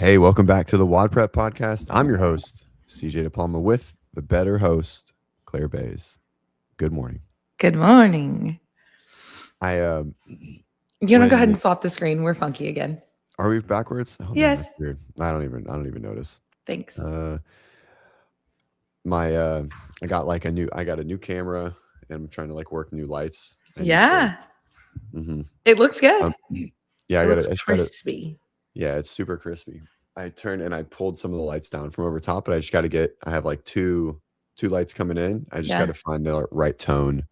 Hey, welcome back to the WODprep podcast. I'm your host, CJ DePalma, with the better host, Claire Bays. Good morning. Good morning. I You want to go ahead and swap the screen? We're funky again. Are we backwards? Oh, man, Yes. that's weird. I don't even notice. Thanks. I got a new camera and I'm trying to work new lights. Yeah. It looks good. Yeah, It's crispy. Yeah, it's super crispy. I turned and I pulled some of the lights down from over top, but I just got to I have like two lights coming in. I just got to find the right tone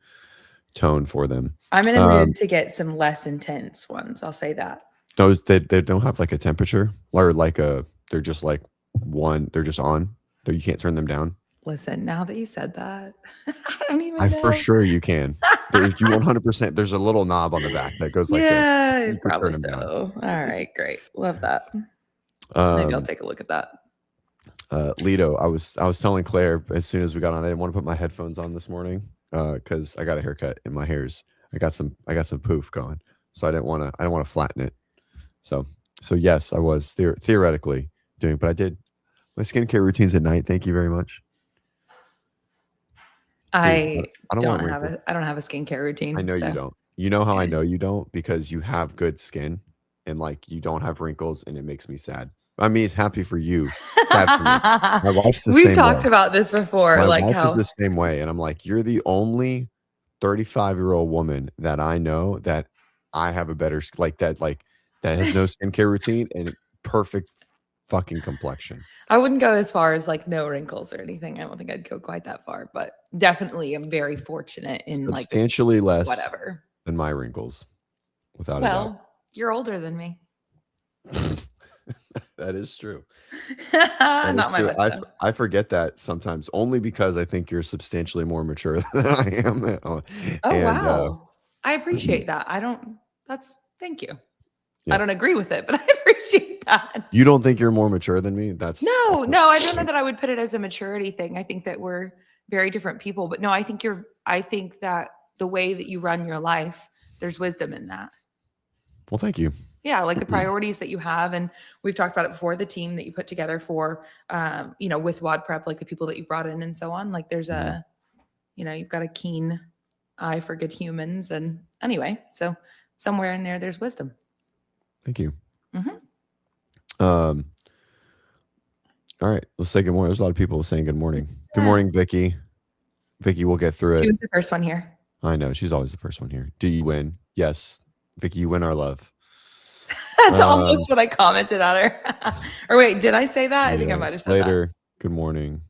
for them. I'm in a mood to get some less intense ones. I'll say that. Those they don't have like a temperature or they're just like they're just on. You can't turn them down. Listen, now that you said that, I don't even know. For sure you can. You 100%. There's a little knob on the back that goes like this. Yeah, probably so. All right, great. Love that. Maybe I'll take a look at that. Lido, I was telling Claire as soon as we got on, I didn't want to put my headphones on this morning because I got a haircut and my hair's I got some poof going, so I didn't want to flatten it. So yes, I was theoretically doing, but I did my skincare routines at night. Thank you very much. I don't have a skincare routine. I know you don't. You know how I know you don't? Because you have good skin and you don't have wrinkles, and it makes me sad. I mean, it's happy for you. Sad for me. My wife's the same way. We've talked about this before. My wife is the same way, and I'm like, you're the only 35-year-old woman that I know that I have a better that has no skincare routine and perfect fucking complexion. I wouldn't go as far as no wrinkles or anything. I don't think I'd go quite that far, but definitely I'm very fortunate in substantially less whatever than my wrinkles, without a doubt. Well, you're older than me. That is true. Not my much. I forget that sometimes, only because I think you're substantially more mature than I am. Wow. I appreciate that. Thank you. Yeah. I don't agree with it, but I appreciate that. You don't think you're more mature than me? No, I don't know that I would put it as a maturity thing. I think that we're very different people, but no, I think that the way that you run your life, there's wisdom in that. Well, thank you. Yeah, the priorities that you have, and we've talked about it before, the team that you put together for, with WODprep, the people that you brought in and so on. There's you've got a keen eye for good humans. And anyway, so somewhere in there's wisdom. Thank you. All right, let's say good morning. There's a lot of people saying good morning. Good morning, Vicky. Vicky, we'll get through it. She was the first one here. I know. She's always the first one here. Do you win? Yes. Vicky, you win our love. That's almost what I commented at her. Or wait, did I say that? I think I might have said that. Good morning,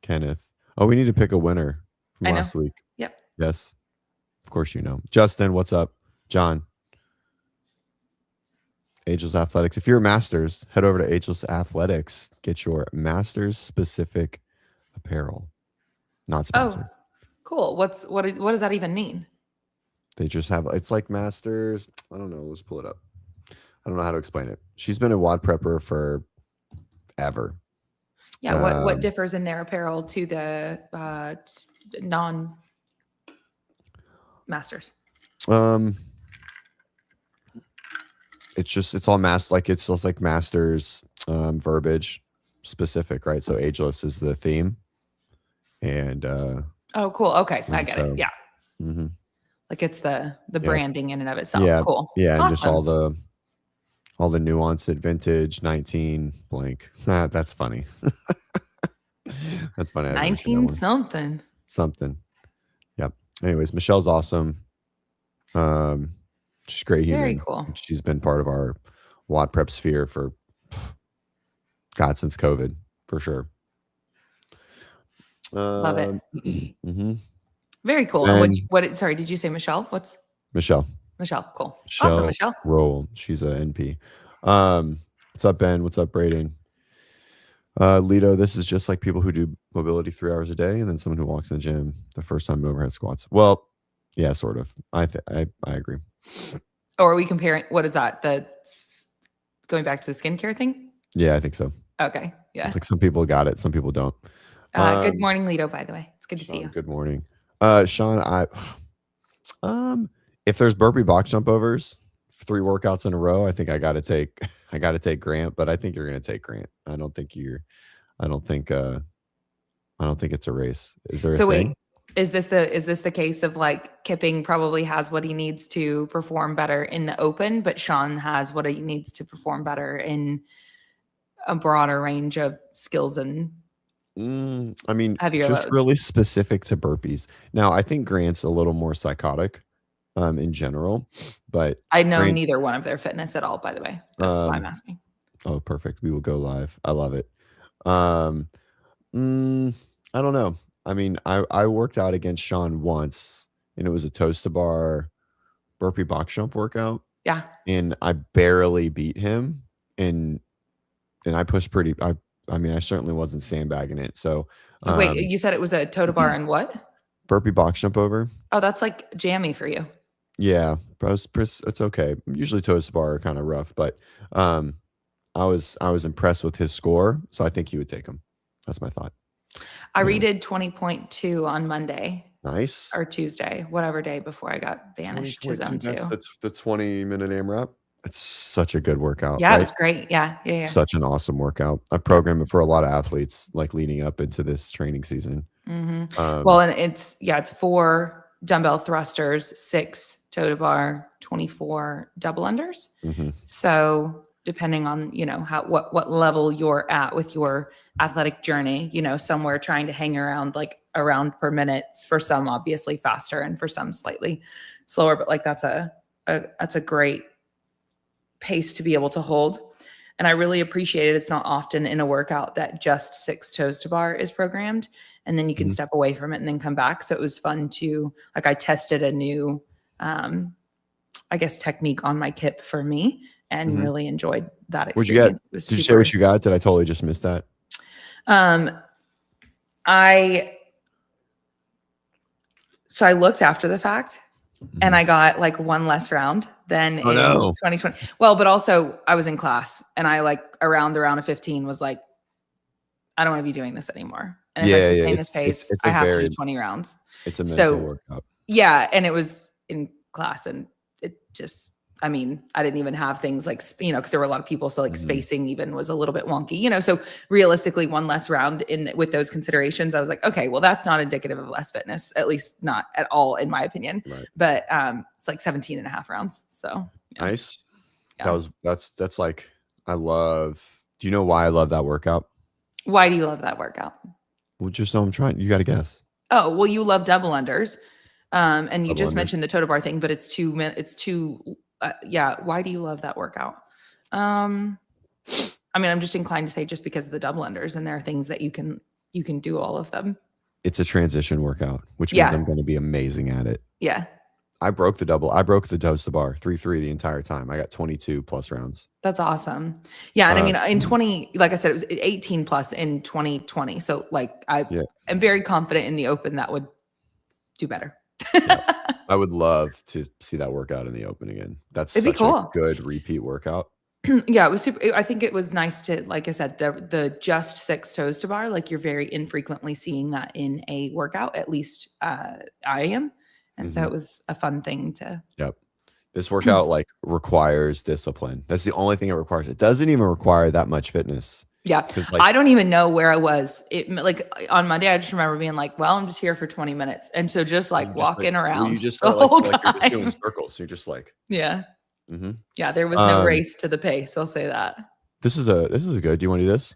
Kenneth. Oh, we need to pick a winner from last week. Yep. Yes. Of course you know. Justin, what's up? John. Ageless Athletics. If you're a Masters, head over to Ageless Athletics. Get your Masters specific apparel. Not sponsored. Oh, cool. What does that even mean? They just have, it's like Masters. I don't know. Let's pull it up. I don't know how to explain it. She's been a WODprepper for ever. Yeah. What differs in their apparel to the non-Masters? It's all it's just like Masters verbiage specific, right? So Ageless is the theme, and oh, cool. Okay, I get it. Yeah, it's the branding in and of itself. Yeah, cool. Yeah, awesome. And just all the nuance at vintage 19 blank. That's funny. That's funny. 19 something. Yep. Anyways, Michelle's awesome. She's a great human. Very cool. She's been part of our WODprep sphere for since COVID, for sure. Love it. Very cool. And sorry, did you say Michelle? What's Michelle? Michelle, cool. Awesome, Michelle. Roll. She's an NP. What's up, Ben? What's up, Braden? Lido, this is just like people who do mobility 3 hours a day, and then someone who walks in the gym the first time in overhead squats. Well, yeah, sort of. I agree. Or are we comparing? What is that? That's going back to the skincare thing? Yeah, I think so. Okay. Yeah. Some people got it, some people don't. Good morning, Lido, by the way. It's good to see you. Good morning. Sean, if there's burpee box jump overs 3 workouts in a row, I think I got to take I got to take Grant, but I think you're going to take Grant. I don't think it's a race. Is there a So wait, thing? is this the case of like Kipping probably has what he needs to perform better in the open, but Sean has what he needs to perform better in a broader range of skills and I mean, heavier just loads? really specific to burpees. Now, I think Grant's a little more psychotic, in general, but I know Grant, neither one of their fitness at all, by the way. That's why I'm asking. oh, perfect. We will go live. I love it. Um, I don't know. I mean, I worked out against Sean once, and it was a toes to bar burpee box jump workout, Yeah. and I barely beat him, and I pushed pretty. I mean, I certainly wasn't sandbagging it. So, Wait, you said it was a toe to bar and what? burpee box jump over. Oh, that's like jammy for you. Yeah, it's okay. Usually toes to bar are kind of rough, but I was impressed with his score, so I think he would take him. That's my thought. I Yeah. redid 20.2 on Monday Nice. or Tuesday, whatever day before I got banished to zone 2. That's the 20-minute AMRAP. It's such a good workout, Yeah, it right? was great. Yeah. Such an awesome workout. I've programmed it for a lot of athletes, like leading up into this training season. Well, and it's 4 dumbbell thrusters, 6 toe to bar, 24 double unders. So depending on, what level you're at with your athletic journey, somewhere trying to hang around like around per minute, for some obviously faster and for some slightly slower, but like that's a great pace to be able to hold. And I really appreciate it. It's not often in a workout that just 6 toes to bar is programmed, and then you can step away from it and then come back. So it was fun to, like, I tested a new, I guess, technique on my kip for me, and really enjoyed that experience. What'd you get? It was Did you say what you got? Did I totally just miss that? So I looked after the fact, and I got like 1 less round than in 2020. Well, but also I was in class, and I like around the round of 15 was like, I don't want to be doing this anymore. And if I sustain this pace, I have to do 20 rounds. It's a mental workout. Yeah. And it was in class, and it just, I mean, I didn't even have things like, because there were a lot of people. So like spacing even was a little bit wonky, so realistically 1 less round with those considerations, I was like, okay, well, that's not indicative of less fitness, at least not at all, in my opinion. Right. But it's like 17 and a half rounds. So yeah. Nice. Yeah. That's like, do you know why I love that workout? Why do you love that workout? Well, just so I'm trying, you got to guess. Oh, well, you love double unders. And you just mentioned the toe to bar thing, but it's 2 minutes, yeah. Why do you love that workout? I mean, I'm just inclined to say just because of the double unders, and there are things that you can do all of them. It's a transition workout, which means I'm going to be amazing at it. Yeah. I broke the toes to bar 3-3 the entire time. I got 22 plus rounds. That's awesome. Yeah. And I mean, in like I said, it was 18 plus in 2020. So like I am very confident in the open that would do better. I would love to see that workout in the open again. That's It'd be cool. a good repeat workout. Yeah, it was super. I think it was nice to, like I said, the just 6 toes to bar, like you're very infrequently seeing that in a workout, at least I am. And so it was a fun thing to. Yep. This workout like requires discipline. That's the only thing it requires. It doesn't even require that much fitness. Yeah. I don't even know where I was. Like on Monday, I just remember being like, well, I'm just here for 20 minutes. And so just like walking around you just the whole time. You're just doing circles. So you're just like. Yeah. Yeah. There was no race to the pace. I'll say that. This is good. Do you want to do this?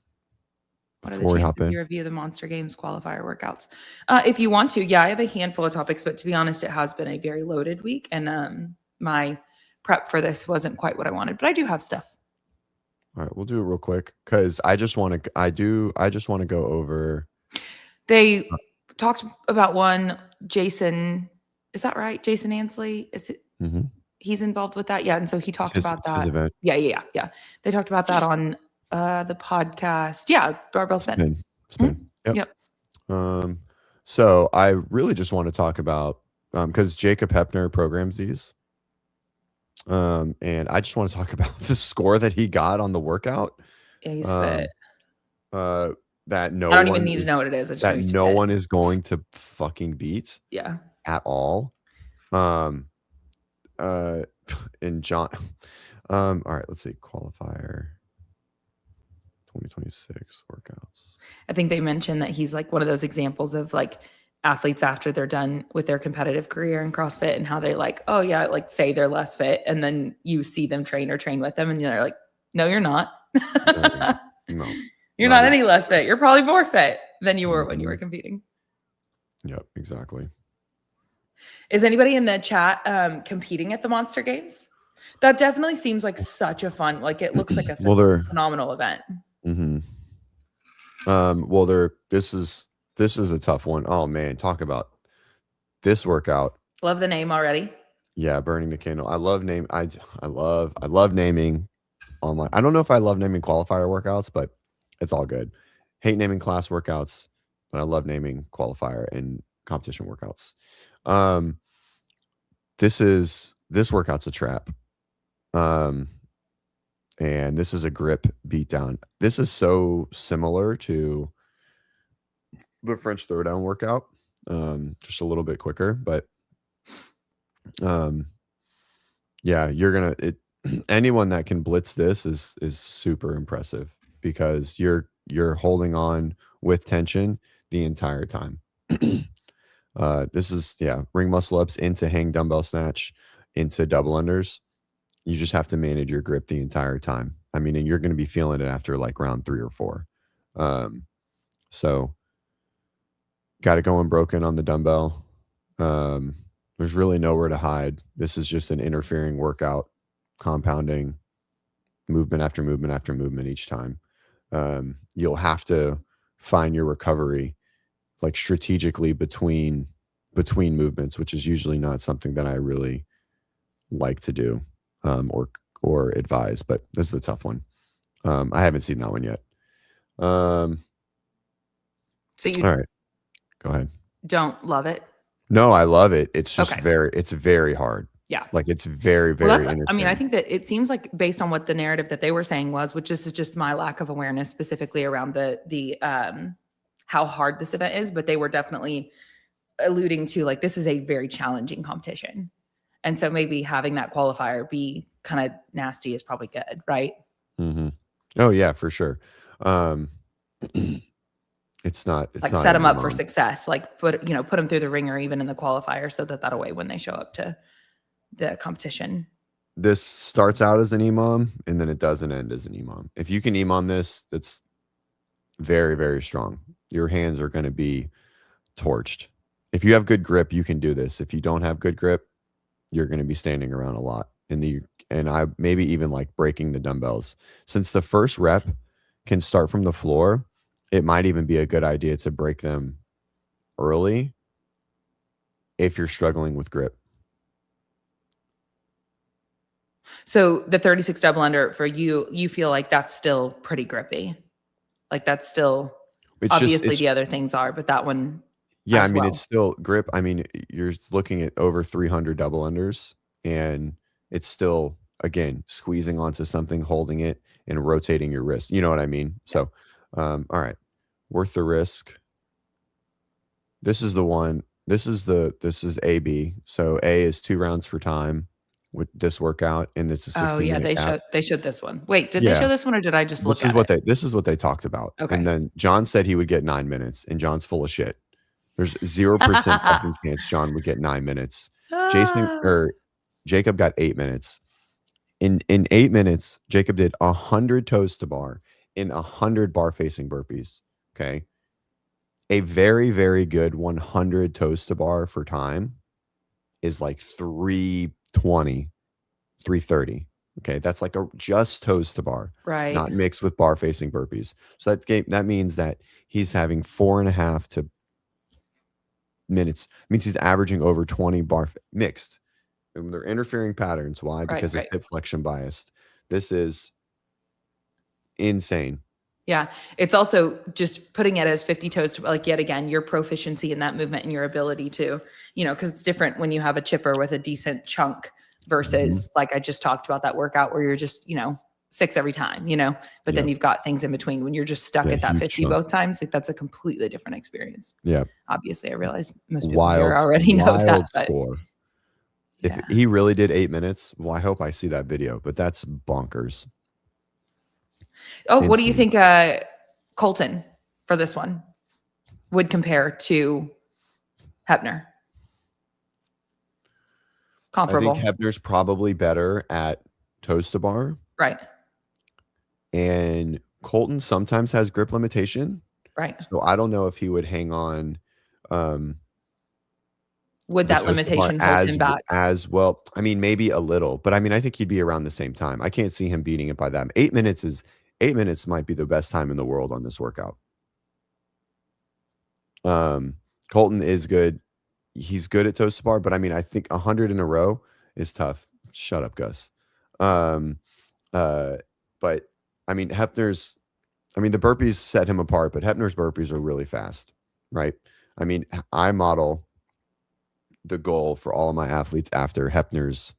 What are the chances you review the Monster Games qualifier workouts? If you want to, yeah, I have a handful of topics, but to be honest, it has been a very loaded week, and my prep for this wasn't quite what I wanted, but I do have stuff. All right, we'll do it real quick because I just want to go over. They talked about one, Jason. Is that right? Jason Ansley? Is it? He's involved with that, yeah. And so he talked about that. His event. Yeah. They talked about that on the podcast. Yeah, barbell spin. Yep. So I really just want to talk about because Jacob Hepner programs these. And I just want to talk about the score that he got on the workout. Yeah, he's fit. That no I don't even need to know what it is. I just that no one is going to fucking beat. Yeah. At all. And John, All right, let's see. Qualifier 2026 workouts. I think they mentioned that he's like one of those examples of like athletes after they're done with their competitive career in CrossFit and how they like, oh yeah, like say they're less fit. And then you see them train or train with them and they're like, no, you're not. No, You're not any less fit. You're probably more fit than you were when you were competing. Yep, exactly. Is anybody in the chat competing at the Monster Games? That definitely seems like such a fun, like it looks like a phenomenal event. Well, this is a tough one. Oh man, talk about this workout. Love the name already. Yeah, burning the candle. I love naming online. I don't know if I love naming qualifier workouts, but it's all good. Hate naming class workouts, but I love naming qualifier and competition workouts. This workout's a trap. And this is a grip beatdown. This is so similar to the French throwdown workout, just a little bit quicker, but yeah, anyone that can blitz this is super impressive because you're holding on with tension the entire time. This is ring muscle ups into hang dumbbell snatch into double unders. You just have to manage your grip the entire time. I mean, and you're going to be feeling it after like round 3 or 4. So got it going broken on the dumbbell. There's really nowhere to hide. This is just an interfering workout, compounding movement after movement after movement each time. You'll have to find your recovery like strategically between movements, which is usually not something that I really like to do or advise, but this is a tough one. I haven't seen that one yet. So you all right, go ahead. Don't love it? No, I love it. It's just it's very hard. Yeah. Like it's very, very I mean, I think that it seems like based on what the narrative that they were saying was, which this is just my lack of awareness specifically around the how hard this event is, but they were definitely alluding to like, this is a very challenging competition. And so maybe having that qualifier be kind of nasty is probably good, right? Mm-hmm. Oh yeah, for sure. It's not set them up for success, like put them through the ringer even in the qualifier so that way when they show up to the competition. This starts out as an EMOM and then it doesn't end as an EMOM. If you can EMOM this, that's very, very strong. Your hands are going to be torched. If you have good grip, you can do this. If you don't have good grip, you're going to be standing around a lot. And I maybe even like breaking the dumbbells. Since the first rep can start from the floor, it might even be a good idea to break them early if you're struggling with grip. So the 36 double under for you feel like that's still pretty grippy. Like that's still obviously the other things are, but that one. Yeah, I mean, it's still grip. I mean, you're looking at over 300 double unders and it's still, again, squeezing onto something, holding it and rotating your wrist. You know what I mean? So, all right. Worth the risk. This is the one. This is AB. So A is 2 rounds for time with this workout, and it's a 60-minute they showed this one. Wait, did they show this one or did I just look at it? This is what they talked about. Okay. And then John said he would get 9 minutes, and John's full of shit. There's 0% fucking chance John would get 9 minutes. Jacob got 8 minutes. In 8 minutes, Jacob did 100 toes to bar in 100 bar facing burpees. Okay. A very, very good 100 toes to bar for time is like 320, 330. Okay. That's like just toes to bar, right? Not mixed with bar facing burpees. So that means that he's having 4.5 minutes. It means he's averaging over 20 bar mixed. And they're interfering patterns. Why? Because it's hip flexion biased. This is insane. Yeah. It's also just putting it as 50 toes, like yet again, your proficiency in that movement and your ability to, because it's different when you have a chipper with a decent chunk versus like I just talked about that workout where you're just, 6 every time, but then you've got things in between when you're just stuck at that 50 both times. Like that's a completely different experience. Yeah. Obviously I realize most people here already know that. Score. If Yeah. he really did 8 minutes, well, I hope I see that video, but that's bonkers. Oh, what do you Insane. think Colton for this one would compare to Hebner? I think Comparable. Hebner's probably better at toes to bar, Right. and Colton sometimes has grip limitation. Right. So I don't know if he would hang on Would the that toes to bar limitation hold him back? as well. I mean, maybe a little, but I mean, I think he'd be around the same time. I can't see him beating it by that. 8 minutes might be the best time in the world on this workout. Colton is good. He's good at toes to bar, but I mean, I think 100 in a row is tough. Shut up, Gus. Um, but I mean, the burpees set him apart, but Hepner's burpees are really fast, right? I mean, I model the goal for all of my athletes after Hepner's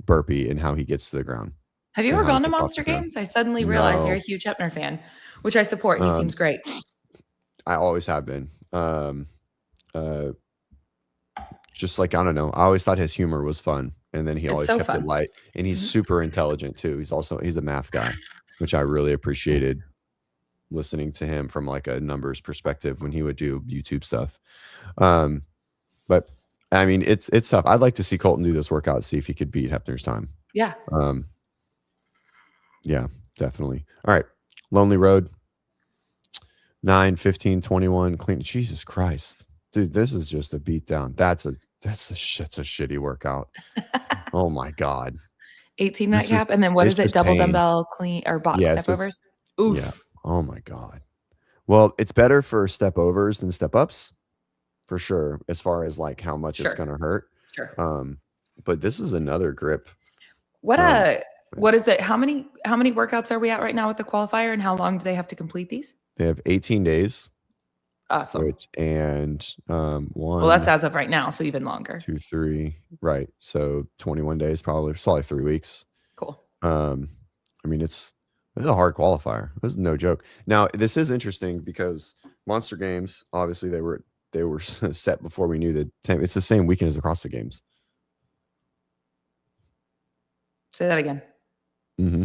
burpee and how he gets to the ground Have you and ever how he gone to gets off the Monster ground. Games? I suddenly realized you're a No, huge Hepner fan, which I support. He seems um, great. I always have been. Uh, just like, I don't know. I always thought his humor was fun, and then he It's always so kept it fun. light, and he's Mhm. super intelligent too. He's a math guy, which I really appreciated listening to him from like a numbers perspective when he would do YouTube stuff. But I mean, it's tough. I'd like to see Colton do this workout, see if he could beat Hepner's time. Yeah. Yeah, definitely. All right. Lonely Road, 9, 15, 21. Clean. Jesus Christ. Dude, this is just a beat down. That's a shitty workout. Oh my God. 18-minute This is cap. And then what it's is it? just Double pain. dumbbell clean or box Yeah, step so it's overs? yeah. Oof. Oh my God. Well, it's better for step overs than step ups for sure, as far as like how much it's Sure. gonna hurt. Sure. But this is another grip. What Um, what is that? How many workouts are we at right now with the qualifier and how long do they have to complete these? they have 18 days, Awesome. and Well, that's 1, as of right now, so even longer. 2, 3, right. So 21 days probably. It's probably 3 weeks. Cool. I mean, this is a hard qualifier. This is no joke. Now, this is interesting because Monster Games, obviously they were set before we knew the time. It's the same weekend as the CrossFit Games. Say that again. Mm-hmm.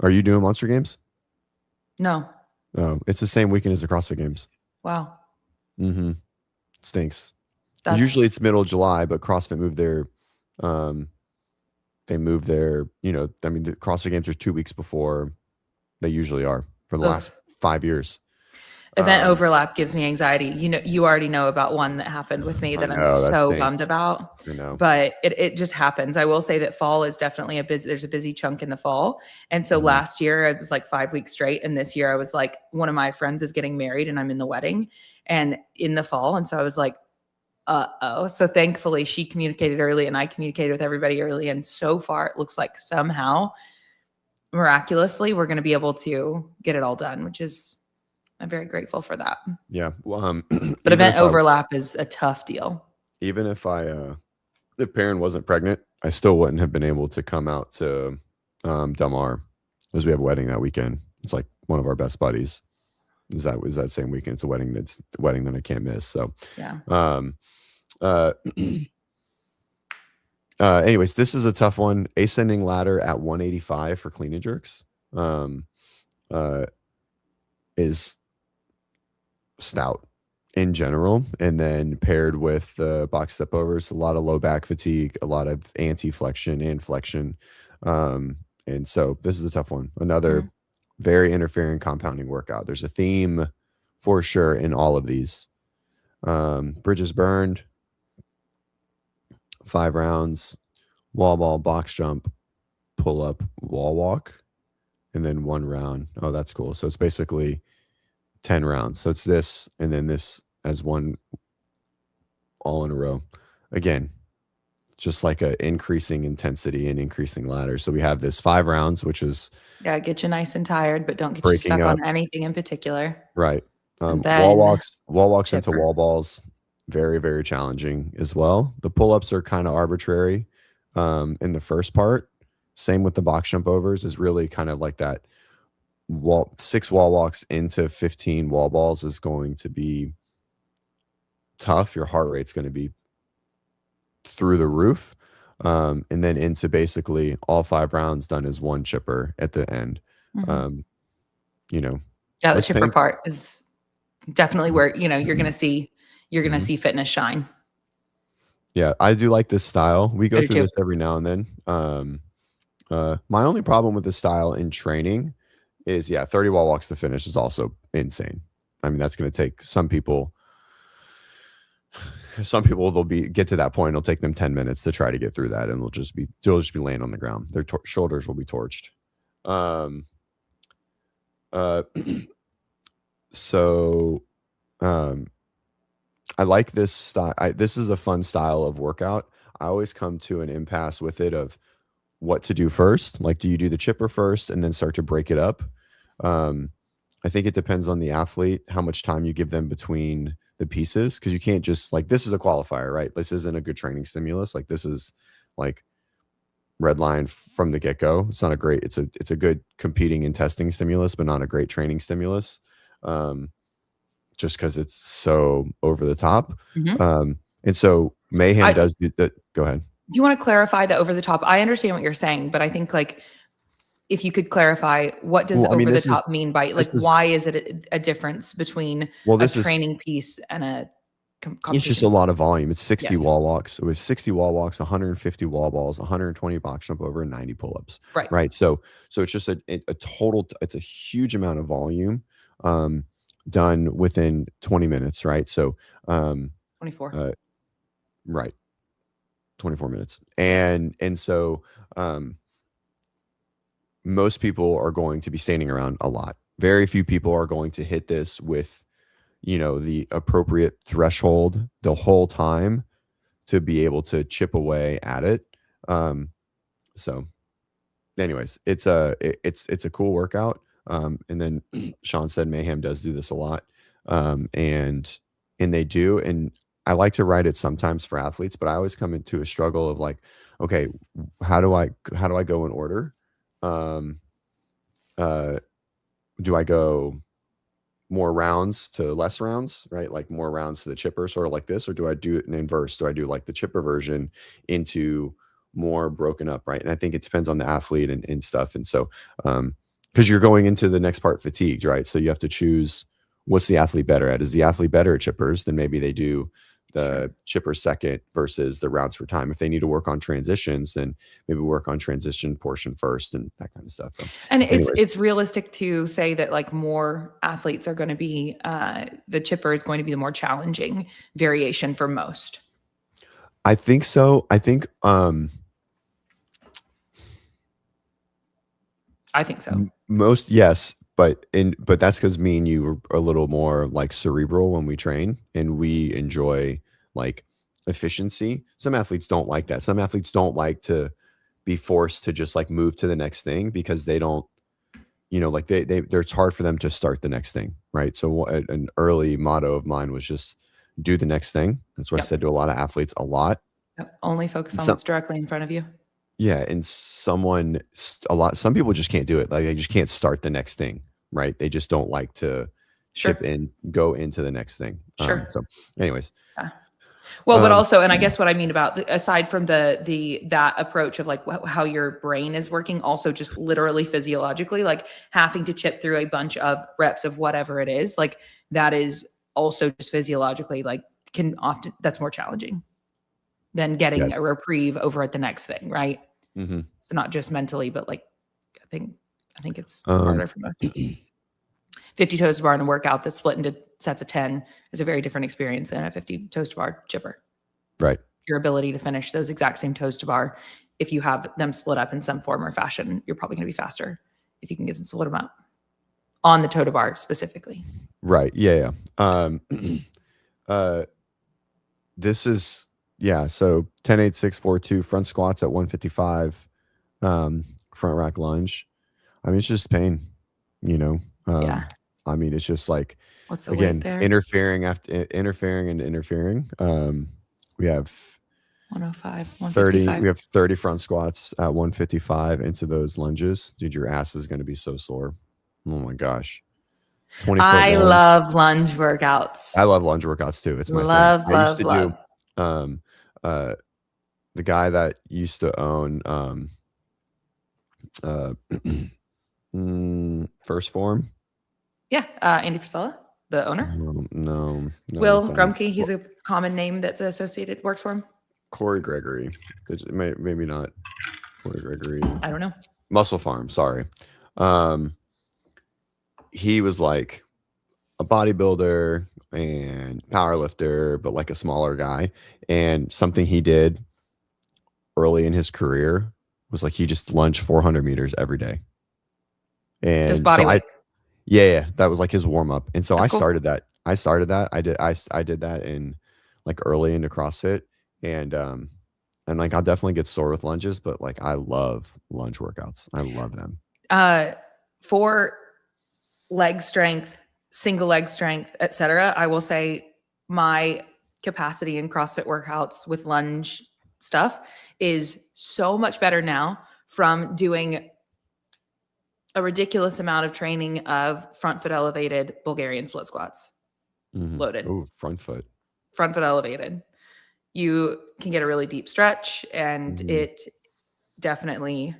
Are you doing Monster Games? No. It's the same weekend as the CrossFit Games. Wow. Mm-hmm. Stinks. Usually That's it's middle of July, but CrossFit moved their they moved their, I mean, the CrossFit Games are 2 weeks before they usually are for the last 5 years. event overlap gives me anxiety. You already know about one that happened with me I that I'm know, that so bummed stinks. about. I know. But it just happens. I will say that fall is definitely there's a busy chunk in the fall. And so Mhm. last year it was like 5 weeks straight. And this year I was like, one of my friends is getting married and I'm in the wedding and in the fall. And so I was like, uh-oh. So thankfully she communicated early and I communicated with everybody early. And so far it looks like somehow miraculously we're going to be able to get it all done, which is I'm very grateful for that. Yeah. Well, But event overlap is a tough deal. even if if Perrin wasn't pregnant, I still wouldn't have been able to come out to Del Mar because we have a wedding that weekend. It's like one of our best buddies. Is that same weekend? It's a wedding that I can't miss. So Yeah. Anyways, this is a tough one. Ascending ladder at 185 for clean and jerks is stout in general, and then paired with the box step overs, a lot of low back fatigue, a lot of anti-flexion and flexion. And so this is a tough one. Another very interfering compounding workout. There's a theme for sure in all of these. Bridges burned, 5 rounds, wall ball, box jump, pull up, wall walk, and then 1 round. Oh, that's cool. So it's basically 10 rounds. So it's this and then this as one all in a row. Again, just like a increasing intensity and increasing ladder. So we have this 5 rounds, which is Get you nice and tired, but don't get you breaking stuck up. on anything in particular. Right. And Wall then walks into chipper. wall balls, very, very challenging as well. The pull-ups are kind of arbitrary in the first part. Same with the box jump overs is really kind of like that 6 wall walks into 15 wall balls is going to be tough. Your heart rate's going to be through the roof. and then into basically all 5 rounds done as one chipper at the end. Mhm. You know, Yeah, the it's chipper pain. part is definitely It's where, you're gonna see Mhm. fitness shine. Yeah, I do like this style. We I go do through too. this every now and then. My only problem with this style in training is, yeah, 30 wall walks to finish is also insane. I mean, that's gonna take some people they'll be get to that point, it'll take them 10 minutes to try to get through that, and they'll just be laying on the ground. Their shoulders will be torched. Um, uh, so, um, I like this style. This is a fun style of workout. I always come to an impasse with it of what to do first. Like, do you do the chipper first and then start to break it up? Um, I think it depends on the athlete, how much time you give them between the pieces, because you can't just like this is a qualifier, right? This isn't a good training stimulus. Like this is like red line from the get go. It's not a great. It's a good competing and testing stimulus, but not a great training stimulus. Um, just because it's so over the top. Mhm. And so Mayhem I does do that. Go ahead. Do you wanna clarify the over the top? I understand what you're saying, but I think, like, if you could clarify, what does Well, I mean, over the top mean by this like, is why is it a difference between well, a this is training piece and a it's just competition a piece? lot of volume. It's 60 Yes. wall walks. So with 60 wall walks, 150 wall balls, 120 box jump over, and 90 pull-ups. Right. Right. So it's just a total, it's a huge amount of volume um done within 20 minutes, right? So 24. uh right, 24 minutes. Yeah. And so um most people are going to be standing around a lot. Very few people are going to hit this with, the appropriate threshold the whole time to be able to chip away at it. Um, so anyways, it's a cool workout. And then Sean said Mayhem does do this a lot. And they do, and I like to write it sometimes for athletes, but I always come into a struggle of like, okay, how do I go in order? Um, uh, do I go more rounds to less rounds, right? Like more rounds to the chipper, sort of like this, or do I do it in inverse? Do I do like the chipper version into more broken up, right? And I think it depends on the athlete and stuff. And so, because you're going into the next part fatigued, right? So you have to choose what's the athlete better at. Is the athlete better at chippers? Then maybe they do Sure. the chipper second versus the rounds for time. If they need to work on transitions, then maybe work on transition portion first and that kind of stuff. So, And it's anyways, it's realistic to say that, like, more athletes are gonna be, the chipper is going to be the more challenging variation for most. I think so. I think I think so. Most, yes, but that's because me and you are a little more like cerebral when we train, and we enjoy like efficiency. Some athletes don't like that. Some athletes don't like to be forced to just like move to the next thing because they don't, like it's hard for them to start the next thing, right? So an early motto of mine was just do the next thing. That's what I said Yep. to a lot of athletes a lot. Yep. Only focus And on some what's directly in front of you. Yeah, and some people just can't do it. Like, they just can't start the next thing, right? They just don't like to chip Sure. in, go into the next thing. Sure. So anyways, Yeah. Well, but um, also, and I guess what I mean about aside from that approach of like how your brain is working, also just literally physiologically, like having to chip through a bunch of reps of whatever it is, like that is also just physiologically like can often that's more challenging than getting yes. a reprieve over at the next thing, right? Mhm. So not just mentally, but like I think I think it's Um, harder for most people. 50 toes to bar in a workout that's split into sets of 10 is a very different experience than a 50 toes to bar chipper. right. Your ability to finish those exact same toes to bar, if you have them split up in some form or fashion, you're probably going to be faster if you can get them split them up on the toe to bar specifically. Right. Yeah, yeah. Uh, this is yeah, so 10, 8, 6, 4, 2 front squats at 155, front rack lunge. I mean, it's just pain, you know? Yeah. I mean, it's just like, What's the weight again, there? interfering. We have 105, 30, 155. we have 30 front squats at 155 into those lunges. Dude, your ass is going to be so sore. Oh my gosh. 20-foot I lunge. love lunge workouts. I love lunge workouts too. It's my thing. Love, I used love, to do love. um uh the guy that used to own uh First Form. Yeah, Andy Frisella, the owner. No, Will that's not him. Grumke, he's a common name that's associated, works for him. Corey Gregory. Maybe not Corey Gregory. I don't know. Muscle Farm, sorry. He was like a bodybuilder and power lifter, but like a smaller guy. And something he did early in his career was like he just lunged 400 meters every day. Just And body so weight. yeah, that was like his warm up. And so That's I cool. started that. I did that in like early into CrossFit. And like I'll definitely get sore with lunges, but like I love lunge workouts. I love them. For leg strength, single leg strength, etc., I will say my capacity in CrossFit workouts with lunge stuff is so much better now from doing a ridiculous amount of training of front foot elevated Bulgarian split squats loaded. Oh, front foot. Front foot elevated. You can get a really deep stretch, and it definitely.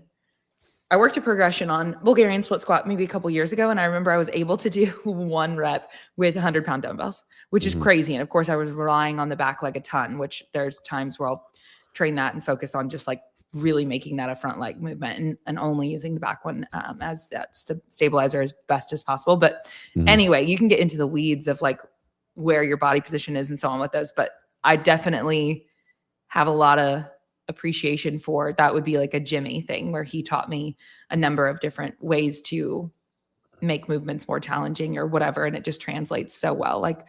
I worked a progression on Bulgarian split squat maybe a couple years ago, and I remember I was able to do 1 rep with 100-pound dumbbells, which is crazy. And of course, I was relying on the back leg a ton, which there's times where I'll train that and focus on just like really making that a front leg movement and only using the back one as that stabilizer as best as possible. But anyway, you can get into the weeds of like where your body position is and so on with those. But I definitely have a lot of appreciation for that. Would be like a Jimmy thing where he taught me a number of different ways to make movements more challenging or whatever. And it just translates so well. Like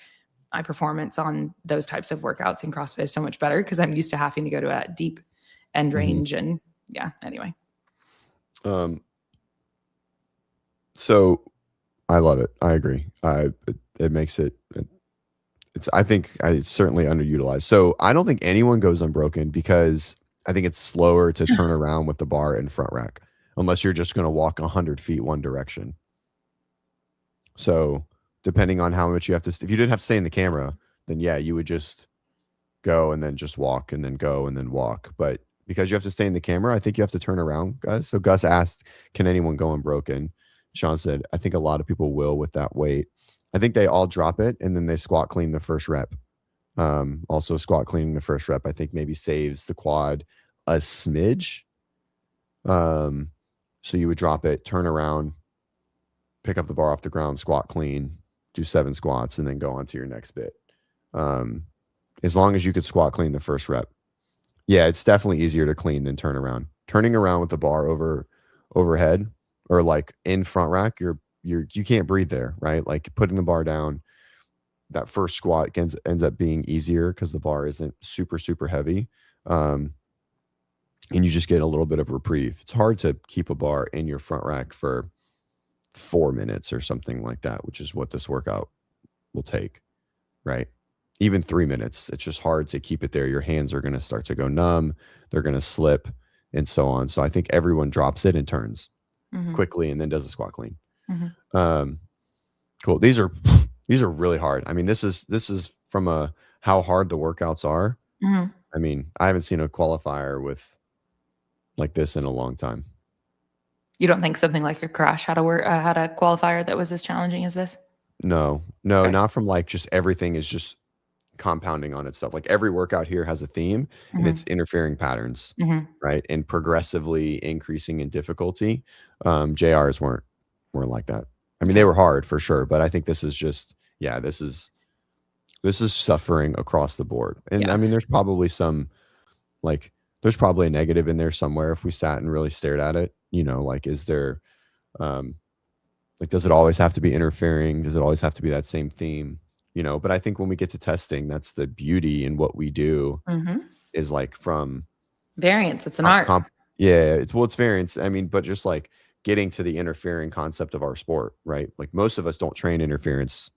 my performance on those types of workouts in CrossFit is so much better because I'm used to having to go to a deep end range. And yeah, anyway. So I love it. I agree. It makes it, I think it's certainly underutilized. So I don't think anyone goes unbroken because I think it's slower to turn around with the bar in front rack unless you're just going to walk 100 feet one direction. So depending on how much you have to, if you didn't have to stay in the camera, then yeah, you would just go and then just walk and then go and then walk. But because you have to stay in the camera, I think you have to turn around, guys. So Gus asked, can anyone go unbroken? Sean said, I think a lot of people will with that weight. I think they all drop it and then they squat clean the first rep. Also squat cleaning the first rep, I think maybe saves the quad a smidge. So you would drop it, turn around, pick up the bar off the ground, squat clean, do 7 squats, and then go on to your next bit. As long as you could squat clean the first rep. Yeah, it's definitely easier to clean than turn around. Turning around with the bar overhead or like in front rack, you can't breathe there, right? Like putting the bar down, that first squat ends up being easier because the bar isn't super, super heavy. And you just get a little bit of reprieve. It's hard to keep a bar in your front rack for 4 minutes or something like that, which is what this workout will take, right? Even 3 minutes, it's just hard to keep it there. Your hands are going to start to go numb. They're going to slip and so on. So I think everyone drops it and turns quickly and then does a squat clean. Cool. These are really hard. I mean, this is from how hard the workouts are. I mean, I haven't seen a qualifier with like this in a long time. You don't think something like your crash had a qualifier that was as challenging as this? No, okay. Not from like just everything is just compounding on itself. Like every workout here has a theme and it's interfering patterns, right? And progressively increasing in difficulty. JRs weren't like that. I mean, they were hard for sure, but I think this is just, yeah, this is suffering across the board. And yeah. I mean, there's probably there's probably a negative in there somewhere if we sat and really stared at it, you know, like, is there, like, does it always have to be interfering? Does it always have to be that same theme? You know, but I think when we get to testing, that's the beauty in what we do is like from variance. It's an art. Yeah. It's variance. I mean, but just like getting to the interfering concept of our sport, right? Like most of us don't train interference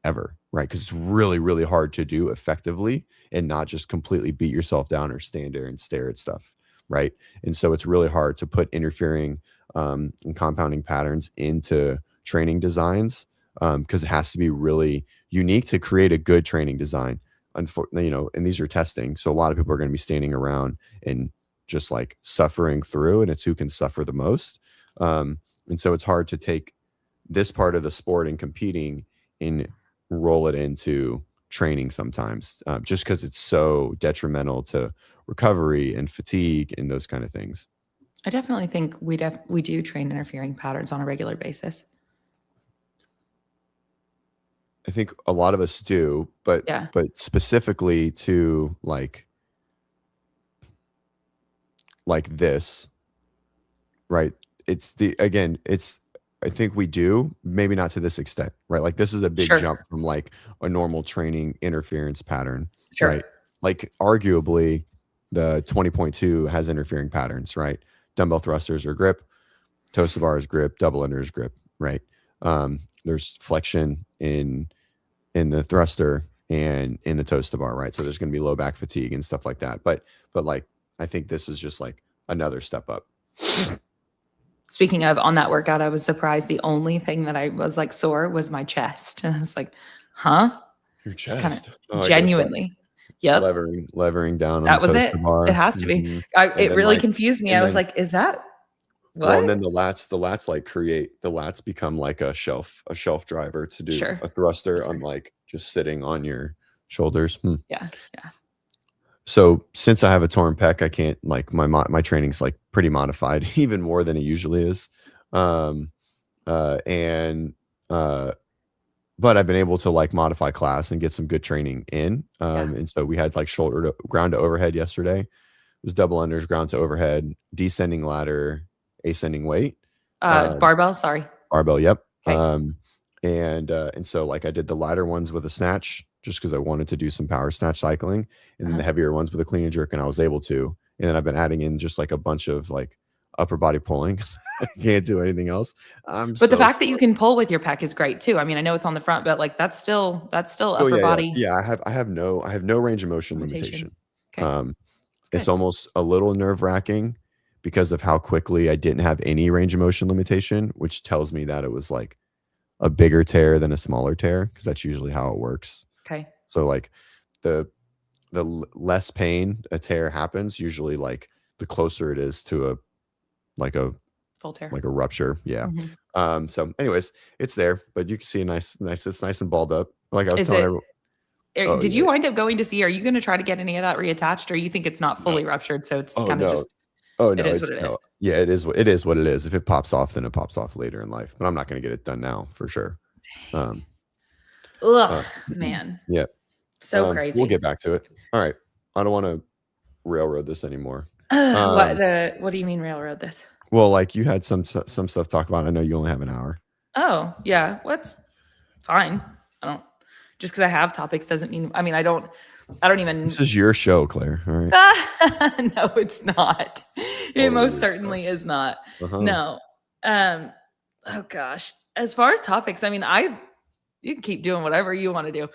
ever, right? Because it's really, really hard to do effectively and not just completely beat yourself down or stand there and stare at stuff, right? And so it's really hard to put interfering and compounding patterns into training designs because it has to be really unique to create a good training design. unfortunately, and these are testing. So a lot of people are going to be standing around and just like suffering through, and it's who can suffer the most. And so it's hard to take this part of the sport and competing and roll it into training sometimes, just because it's so detrimental to recovery and fatigue and those kind of things. I definitely think we do train interfering patterns on a regular basis. I think a lot of us do, but Yeah. specifically to like this, right? I think we do, maybe not to this extent, right? Like this is a big Sure. jump from like a normal training interference pattern, Sure. right? Like arguably the 20.2 has interfering patterns, right? Dumbbell thrusters are grip, toes to bar is grip, double under is grip, right? There's flexion in the thruster and in the toes to bar, right? So there's going to be low back fatigue and stuff like that. But like, I think this is just like another step up. Speaking of, on that workout, I was surprised. The only thing that I was like sore was my chest. And I was like, huh? Your It's kind chest. of genuinely. Yep. Levering down on That the was toes it. to bar. It has to be. Mhm. It really like, confused me. and I was then like, is that well, and what? then the lats like the lats become like a shelf driver to do Sure. a thruster Sure. on like just sitting on your shoulders. Yeah. Yeah. So since I have a torn pec, I can't like my training's like pretty modified, even more than it usually is. And but I've been able to like modify class and get some good training in. And so we had like shoulder to ground to overhead yesterday. It was double unders, ground to overhead, descending ladder, ascending weight. Barbell. Sorry. Barbell. Yep. Okay. And so like I did the lighter ones with a snatch just because I wanted to do some power snatch cycling, and then the heavier ones with a clean and jerk, and I was able to. And then I've been adding in just like a bunch of like upper body pulling. I can't do anything else. But the fact that you can pull with your pec is great too. I mean, I know it's on the front, but like that's still upper body. Yeah. I have no range of motion limitation. Okay. It's almost a little nerve wracking because of how quickly I didn't have any range of motion limitation, which tells me that it was like a bigger tear than a smaller tear, because that's usually how it works. Okay. So like the less pain a tear happens, usually like the closer it is to a full tear, like a rupture. Yeah. Mm-hmm. So anyways, it's there, but you can see it's nice and balled up. Like I was telling everyone. Did you wind up going to see? Are you going to try to get any of that reattached, or you think it's not fully ruptured? So it's kind of just. Oh no, it is what it is. Yeah, it is what it is. If it pops off, then it pops off later in life. But I'm not going to get it done now for sure. Man. Yeah. So crazy. We'll get back to it. All right. I don't want to railroad this anymore. What do you mean railroad this? Well, like you had some stuff to talk about. I know you only have an hour. Oh yeah, what's fine. Just because I have topics doesn't mean. I mean, I don't even. This is your show, Claire. All right. No, it's not. It most certainly is not. No. Oh gosh. As far as topics, I mean, you can keep doing whatever you want to do.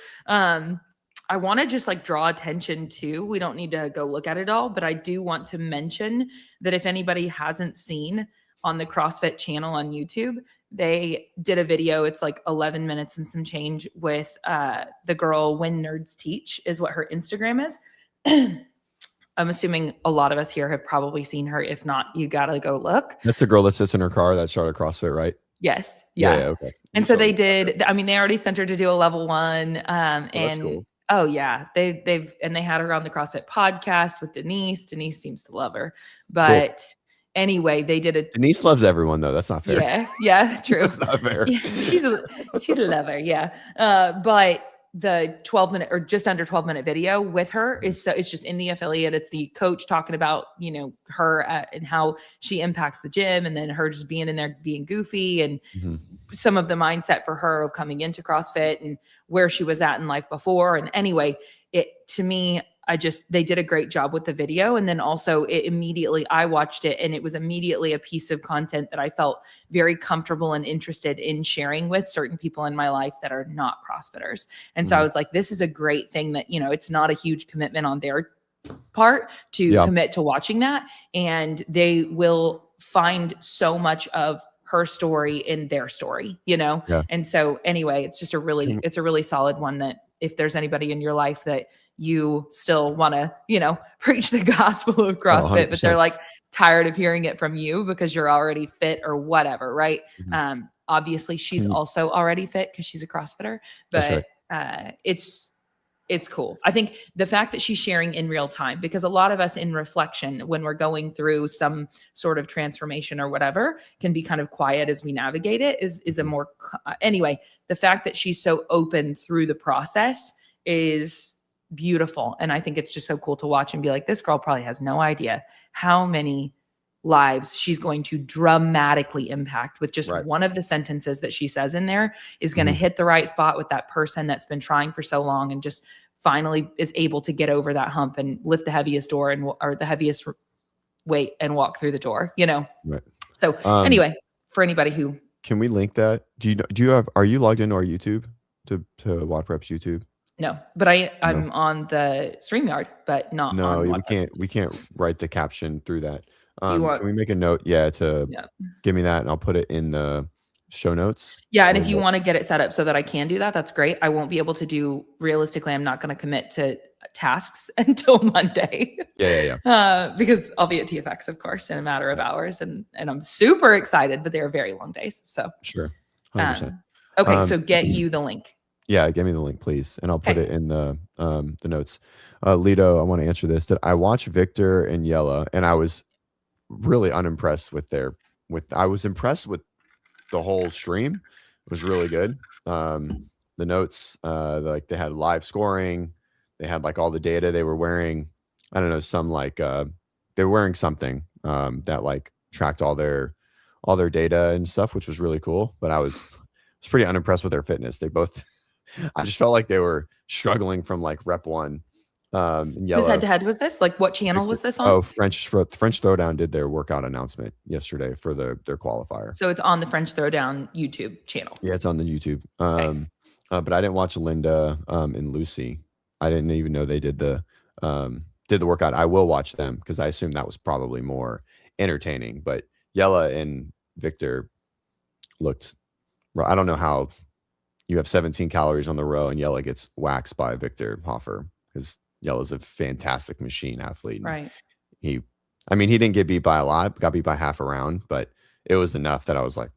I want to just like draw attention to, we don't need to go look at it all, but I do want to mention that if anybody hasn't seen on the CrossFit channel on YouTube, they did a video. It's like 11 minutes and some change with the girl When Nerds Teach is what her Instagram is. I'm assuming a lot of us here have probably seen her. If not, you got to go look. That's the girl that sits in her car that started CrossFit, right? Yes. Yeah. Okay. And so they did, I mean, they already sent her to do a level 1. And that's cool. Oh yeah, they had her on the CrossFit podcast with Denise. Denise seems to love her, but anyway, they did it. Denise loves everyone though. That's not fair. Yeah, true. That's not fair. Yeah, she's a lover. Yeah, but the 12-minute or just under 12-minute video with her it's just in the affiliate. It's the coach talking about her and how she impacts the gym, and then her just being in there being goofy and. Some of the mindset for her of coming into CrossFit and where she was at in life before. And anyway, to me, they did a great job with the video. And then also I watched it and it was immediately a piece of content that I felt very comfortable and interested in sharing with certain people in my life that are not CrossFitters. And so I was like, this is a great thing that, it's not a huge commitment on their part to commit to watching that. And they will find so much of her story in their story, And so anyway, it's just it's a really solid one that if there's anybody in your life that you still want to, preach the gospel of Oh, CrossFit, but they're 100%. like tired of hearing it from you because you're already fit or whatever, right? Mhm. Obviously she's Can you also already fit because she's a CrossFitter, That's right. but it's cool. I think the fact that she's sharing in real time, because a lot of us in reflection, when we're going through some sort of transformation or whatever, can be kind of quiet as we navigate it is a Mhm. more, anyway, the fact that she's so open through the process is beautiful. And I think it's just so cool to watch and be like, this girl probably has no idea how many lives she's going to dramatically impact with just Right. one of the sentences that she says in there is going to Mhm. hit the right spot with that person that's been trying for so long and just finally is able to get over that hump and lift the heaviest door or the heaviest weight and walk through the door, Right. So anyway, for anybody who Can we link that? Are you logged into our YouTube to WODprep's YouTube? no, but No. I'm on the StreamYard, but not No, on yeah, WhatsApp. we can't write the caption through that. Do you want? Can we make a note, yeah, to Yeah. give me that and I'll put it in the show notes? Yeah, and Or if you what? want to get it set up so that I can do that, that's great. I won't be able to do realistically, I'm not going to commit to tasks until Monday. Yeah. Because I'll be at TFX, of course, in a matter of Yeah, hours, and I'm super excited, but they are very long days. So, sure. 100%. okay, Um, so get you the link. yeah, give me the link, please, and I'll put Okay. it in the notes. Lito, I want to answer this. Did I watch Victor and Yella, and I was really unimpressed I was impressed with the whole stream. It was really good. The notes, like they had live scoring, they had like all the data they were wearing. I don't know, some like they were wearing something that like tracked all their data and stuff, which was really cool. But I was pretty unimpressed with their fitness. They both I just felt like they were struggling from like rep one. And Whose head Yella to head was this? Like, what channel Victor, was this on? French Throwdown did their workout announcement yesterday for their qualifier. So it's on the French Throwdown YouTube channel. Yeah, it's on the YouTube. Okay. But I didn't watch Linda and Lucy. I didn't even know they did the workout. I will watch them because I assume that was probably more entertaining. But Yella and Victor looked. I don't know how you have 17 calories on the row and Yella gets waxed by Victor Hoffer because Yella's a fantastic machine athlete. And Right. he didn't get beat by a lot, got beat by half a round, but it was enough that I was like,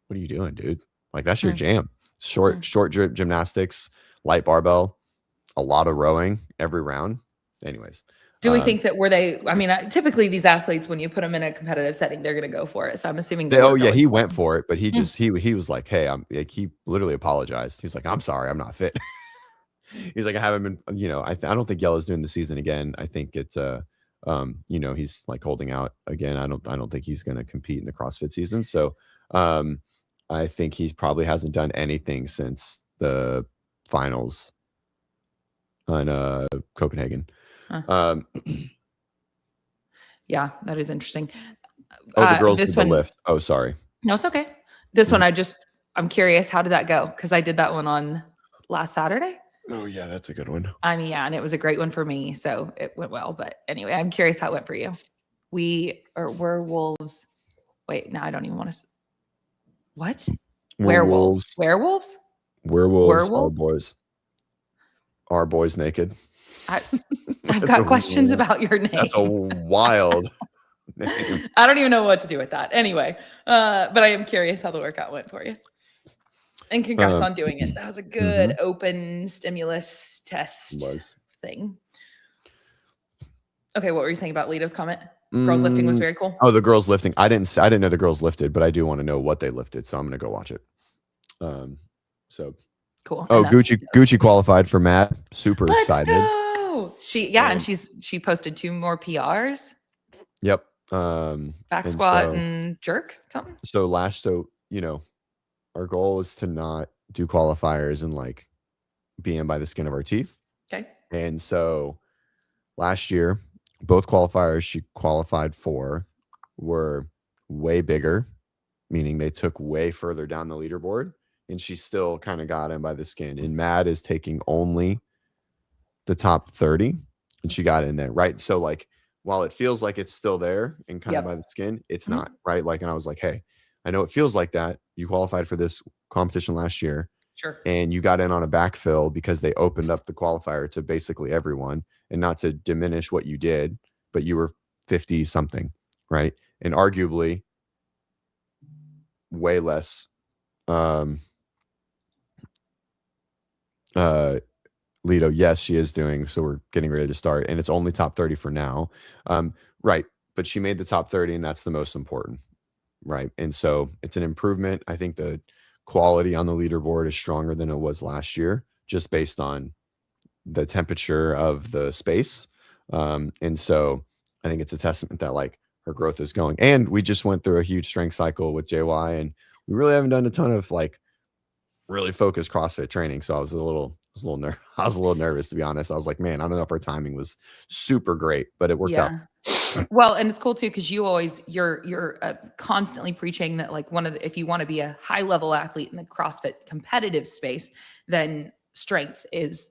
what are you doing, dude? Like, that's your jam. Short gymnastics, light barbell, a lot of rowing every round. Anyways. Do we think that typically these athletes, when you put them in a competitive setting, they're going to go for it. So I'm assuming they were going he for went it. for it, but he was like, hey, I'm like, he literally apologized. He's like, I'm sorry, I'm not fit. He's like, I haven't been, I don't think Yella's doing the season again. I think it's he's like holding out again. I don't think he's going to compete in the CrossFit season. So I think he probably hasn't done anything since the finals on Copenhagen. Huh. Yeah, that is interesting. The girls This did the one, lift. Oh, sorry. no, it's okay. This one, Mhm. I'm curious, how did that go? Because I did that one on last Saturday. Oh yeah, that's a good one. Yeah, and it was a great one for me, so it went well. But anyway, I'm curious how it went for you. We're wolves. Wait, now I don't even want to. What? Werewolves. Werewolves? Werewolves. Werewolves? Our boys naked. I've That's got questions about your name. That's a wild name. I don't even know what to do with that. Anyway, but I am curious how the workout went for you. And congrats on doing it. That was a good open stimulus test thing. Okay, what were you saying about Lito's comment? Girls lifting was very cool. Oh, the girls lifting. I didn't know the girls lifted, but I do want to know what they lifted, so I'm gonna go watch it. So cool. Oh, Gucci qualified for Matt. Super excited. Go. And she posted 2 more PRs. Yep. Back squat and jerk something. Our goal is to not do qualifiers and like be in by the skin of our teeth. Okay. And so last year, both qualifiers she qualified for were way bigger, meaning they took way further down the leaderboard, and she still kind of got in by the skin. And Mad is taking only the top 30, and she got in there, right? So like, while it feels like it's still there and kind of by the skin, it's not, right? Like, and I was like, hey, I know it feels like that. You qualified for this competition last year. Sure. and you got in on a backfill because they opened up the qualifier to basically everyone, and not to diminish what you did, but you were 50 something, right? And arguably way less um uh Lido, yes, she is doing. So we're getting ready to start, and it's only top 30 for now. Right. But she made the top 30, and that's the most important. Right. And so it's an improvement. I think the quality on the leaderboard is stronger than it was last year, just based on the temperature of the space. And so I think it's a testament that like her growth is going. And we just went through a huge strength cycle with JY, and we really haven't done a ton of like really focused CrossFit training. So I was a little nervous, to be honest. I was like, man, I don't know if our timing was super great, but it worked out. Yeah. Well, and it's cool too because you're constantly preaching that like if you want to be a high level athlete in the CrossFit competitive space, then strength is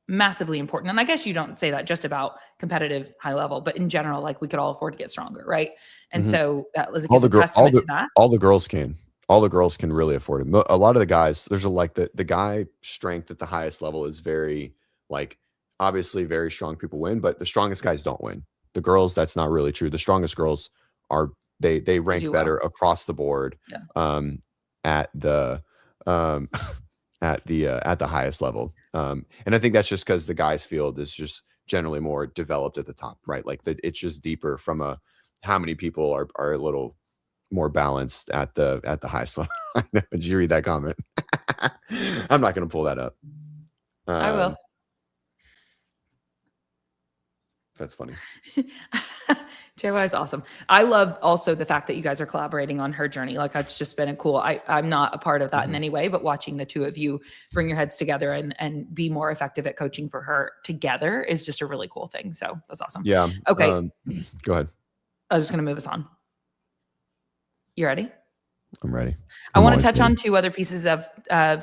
massively important. And I guess you don't say that just about competitive high level, but in general, like we could all afford to get stronger, right? And Mhm. so that was All gives the a girl, testament to that. all the girls can. All the girls can really afford it. A lot of the guys, there's a like the guy strength at the highest level is very like obviously very strong people win, but the strongest guys don't win. The girls, that's not really true. The strongest girls are they They rank do better well. across the board Yeah. at the um at the highest level. And I think that's just because the guys field is just generally more developed at the top, right? Like it's just deeper from a how many people are a little more balanced at the highest level. I know. Did you read that comment? I'm not going to pull that up. I will. That's funny. JY is awesome. I love also the fact that you guys are collaborating on her journey. Like it's just been a cool. I'm not a part of that in any way, but watching the two of you bring your heads together and be more effective at coaching for her together is just a really cool thing. So that's awesome. Yeah. Okay. Go ahead. I was just going to move us on. You ready? I'm ready. I want to touch on two other pieces of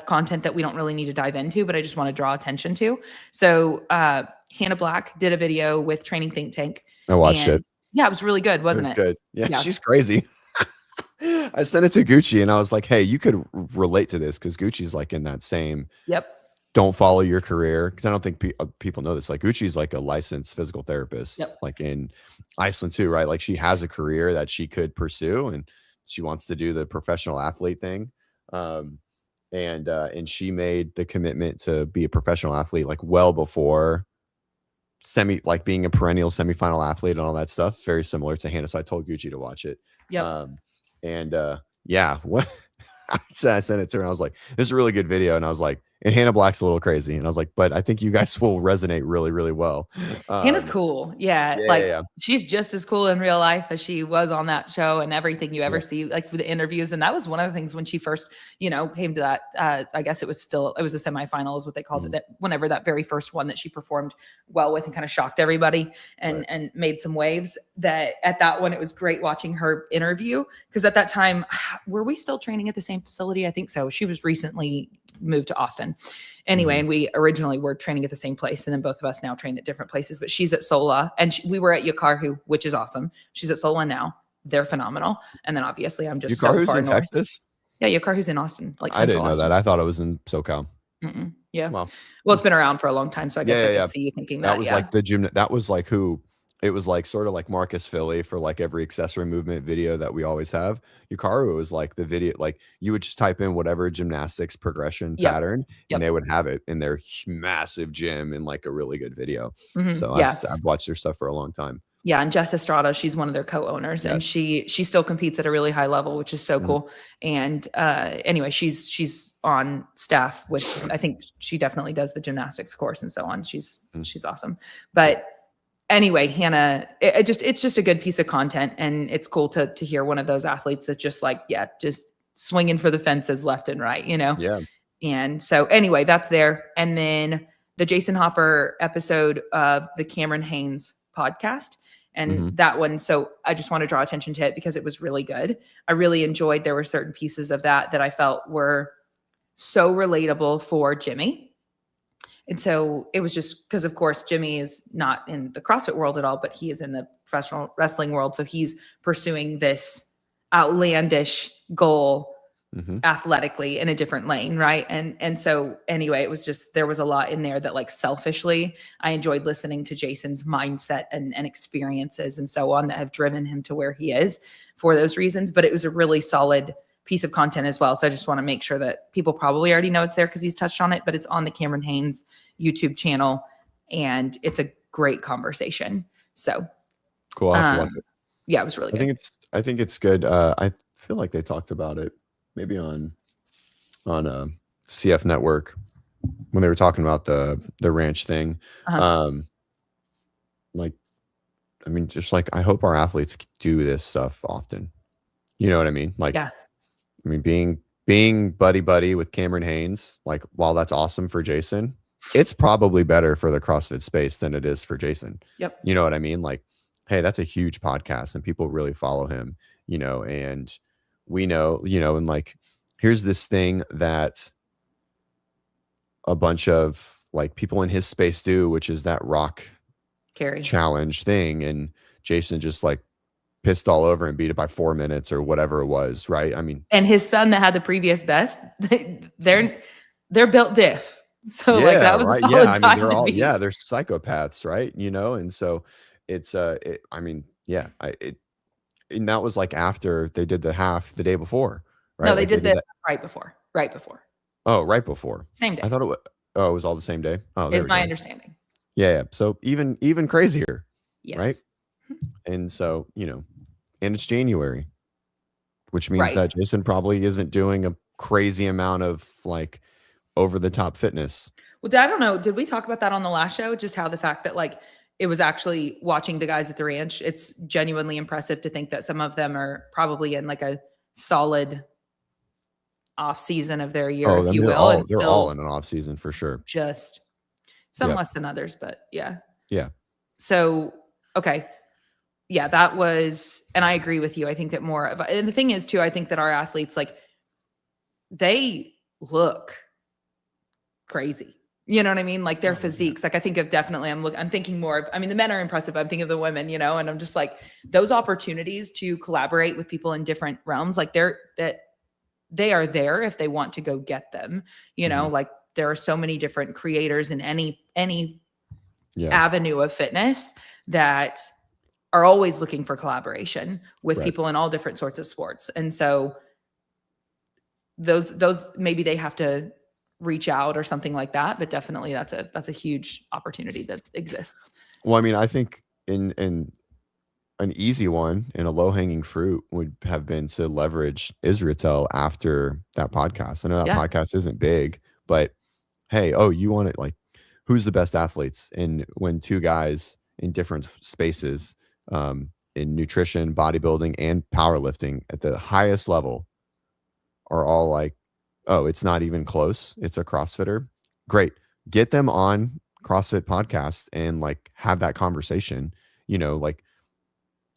content that we don't really need to dive into, but I just want to draw attention to. So Hannah Black did a video with Training Think Tank. I watched it. Yeah, it was really good, wasn't it? It was good. Yeah, she's crazy. I sent it to Gucci and I was like, hey, you could relate to this because Gucci's like in that same don't follow your career. Because I don't think people know this. Like Gucci's like a licensed physical therapist, like in Iceland too, right? Like she has a career that she could pursue and she wants to do the professional athlete thing. And she made the commitment to be a professional athlete like well before like being a perennial semifinal athlete and all that stuff. Very similar to Hannah. So I told Gucci to watch it. Yeah, what I sent it to her and I was like, this is a really good video. And I was like, and Hannah Black's a little crazy. And I was like, but I think you guys will resonate really, really well. Hannah's cool. Yeah. She's just as cool in real life as she was on that show and everything you ever see, like with the interviews. And that was one of the things when she first, came to that, I guess it was a semifinal is what they called it. Whenever that very first one that she performed well with and kind of shocked everybody and made some waves, that at that one, it was great watching her interview. Cause at that time, were we still training at the same facility? I think so. She was recently moved to Austin. Anyway, and we originally were training at the same place, and then both of us now train at different places. But she's at Sola, and we were at Yakarhu, which is awesome. She's at Sola now; they're phenomenal. And then obviously, I'm just Yakarhu's so far in north. Texas. Yeah, Yakarhu's in Austin. Like I didn't know Austin. that. I thought it was in SoCal. Yeah. Well, it's been around for a long time, so I guess I could see you thinking that. That was like the gym. That was like who. It was like sort of like Marcus Philly for like every accessory movement video that we always have. Yukaru was like the video, like you would just type in whatever gymnastics progression pattern and they would have it in their massive gym in like a really good video. So I've watched their stuff for a long time. Yeah. And Jess Estrada, she's one of their co-owners and she still competes at a really high level, which is so cool. And anyway, she's on staff with, I think she definitely does the gymnastics course and so on. She's awesome. But anyway, Hannah, it's just a good piece of content, and it's cool to hear one of those athletes that's just like, just swinging for the fences left and right, Yeah. And so anyway, that's there. And then the Jason Hopper episode of the Cameron Haynes podcast, and that one. So I just want to draw attention to it because it was really good. I really enjoyed. There were certain pieces of that I felt were so relatable for Jimmy. And so it was just because, of course, Jimmy is not in the CrossFit world at all, but he is in the professional wrestling world. So he's pursuing this outlandish goal athletically in a different lane. Right. And so anyway, it was just, there was a lot in there that like selfishly, I enjoyed listening to Jason's mindset and experiences and so on that have driven him to where he is for those reasons. But it was a really solid piece of content as well. So I just want to make sure that people probably already know it's there because he's touched on it, but it's on the Cameron Haynes YouTube channel and it's a great conversation. So cool. I'll have to watch it. Yeah, it was really good. I think it's good. I feel like they talked about it maybe on CF Network when they were talking about the ranch thing. Like, I mean, just like, I hope our athletes do this stuff often. You know what I mean? Like, yeah. I mean, being buddy with Cameron Haynes, like, while that's awesome for Jason, it's probably better for the CrossFit space than it is for Jason. Yep. You know what I mean? Like, hey, that's a huge podcast and people really follow him, you know, and we know, you know, and like, here's this thing that a bunch of like people in his space do, which is that rock carry challenge thing. And Jason just like pissed all over and beat it by 4 minutes or whatever it was. Right. I mean, and his son that had the previous best, they're built diff. So yeah, like that was right. a solid Yeah. I mean, they're time to all, beat. yeah, they're psychopaths. Right. You know? And so it's, I mean, yeah, and that was like after they did the half the day before, right? No, they Like did that right before. Oh, right before. Same day. I thought it was all the same day. Oh, there is we my go. understanding. Yeah. So even crazier. Yes. Right. And so, you know, and it's January, which means that Jason probably isn't doing a crazy amount of like over the top fitness. Well, I don't know. Did we talk about that on the last show? Just how the fact that like it was actually watching the guys at the ranch. It's genuinely impressive to think that some of them are probably in like a solid off season of their year, if you will. They're all in an off season for sure. Just some less than others, but yeah. Yeah. So, okay. Yeah, that was, and I agree with you. I think that more of, and the thing is too, I think that our athletes, like they look crazy. You know what I mean? Like their physiques. Like I think of definitely, I'm thinking more of, I mean, the men are impressive. I'm thinking of the women, you know, and I'm just like those opportunities to collaborate with people in different realms. Like they are there if they want to go get them, you know, like there are so many different creators in any avenue of fitness that are always looking for collaboration with people in all different sorts of sports. And so those maybe they have to reach out or something like that, but definitely that's a huge opportunity that exists. Well, I mean, I think in an easy one and a low hanging fruit would have been to leverage Israel after that podcast. I know that podcast isn't big, but hey, you want it, like who's the best athletes? And when two guys in different spaces, in nutrition, bodybuilding, and powerlifting at the highest level are all like, oh, it's not even close. It's a CrossFitter. Great. Get them on CrossFit podcast and like have that conversation, you know, like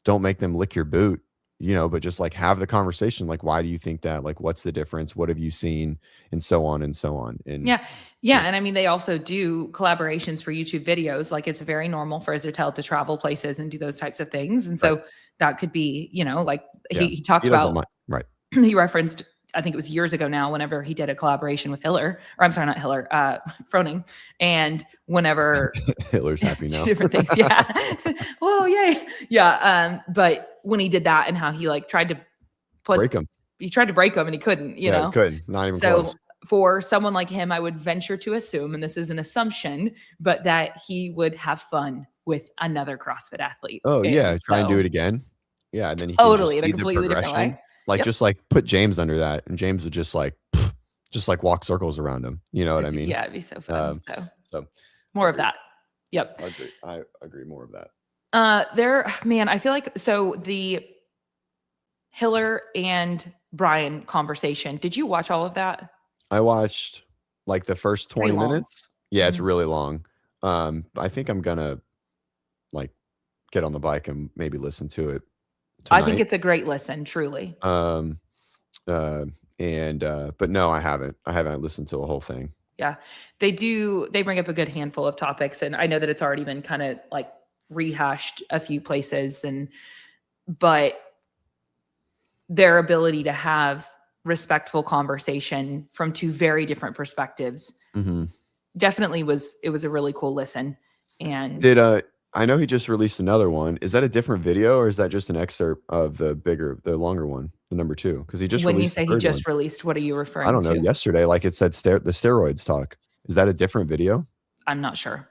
don't make them lick your boot, you know, but just like have the conversation. Like, why do you think that? Like, what's the difference? What have you seen? And so on and so on. And yeah. And I mean, they also do collaborations for YouTube videos. Like it's very normal for Israel to travel places and do those types of things. And so that could be, you know, like he talked about, he referenced, I think it was years ago now, whenever he did a collaboration with Hiller, or I'm sorry, not Hiller, Froning. And whenever Hiller's happy now. Different things. Yeah. Whoa, yay. Yeah. But when he did that and how he like tried to break him, he tried to break him and he couldn't, you know, he couldn't, not even close. For someone like him, I would venture to assume, and this is an assumption, but that he would have fun with another CrossFit athlete. Oh yeah. Try and do it again. Yeah. And then he totally can in a completely different way. Like just like put James under that, and James would just like walk circles around him. You know what I mean? Yeah, it'd be so fun. So more of that. Yep. I agree. More of that. Man, I feel like so the Hiller and Brian conversation. Did you watch all of that? I watched like the first 20 minutes. Yeah, it's really long. I think I'm gonna like get on the bike and maybe listen to it tonight. I think it's a great listen, truly. But no, I haven't listened to the whole thing. Yeah. They bring up a good handful of topics, and I know that it's already been kind of like rehashed a few places, but their ability to have respectful conversation from two very different perspectives. Mm-hmm. Definitely it was a really cool listen. And I know he just released another one. Is that a different video or is that just an excerpt of the longer one, the number 2? Because he just when you released the say he third just one. released, what are you I referring don't know. to? Yesterday, like it said, the steroids talk. Is that a different video? I'm not sure.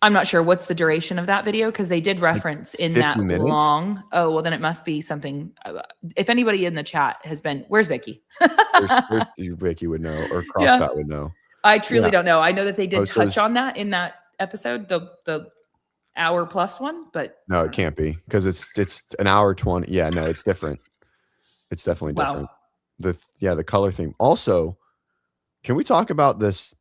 I'm not sure what's the duration of that video, because they did reference in 50 that minutes? long. Oh, well, then it must be something. If anybody in the chat has been, where's Vicky? There's Ricky would know, or Yeah. CrossFit would know. I truly Yeah. don't know. I know that they did Oh, so touch on that in that episode, the hour plus one, but No, it can't be because it's an hour 20. Yeah, no, it's different. It's definitely different. wow. The color theme. Also, can we talk about this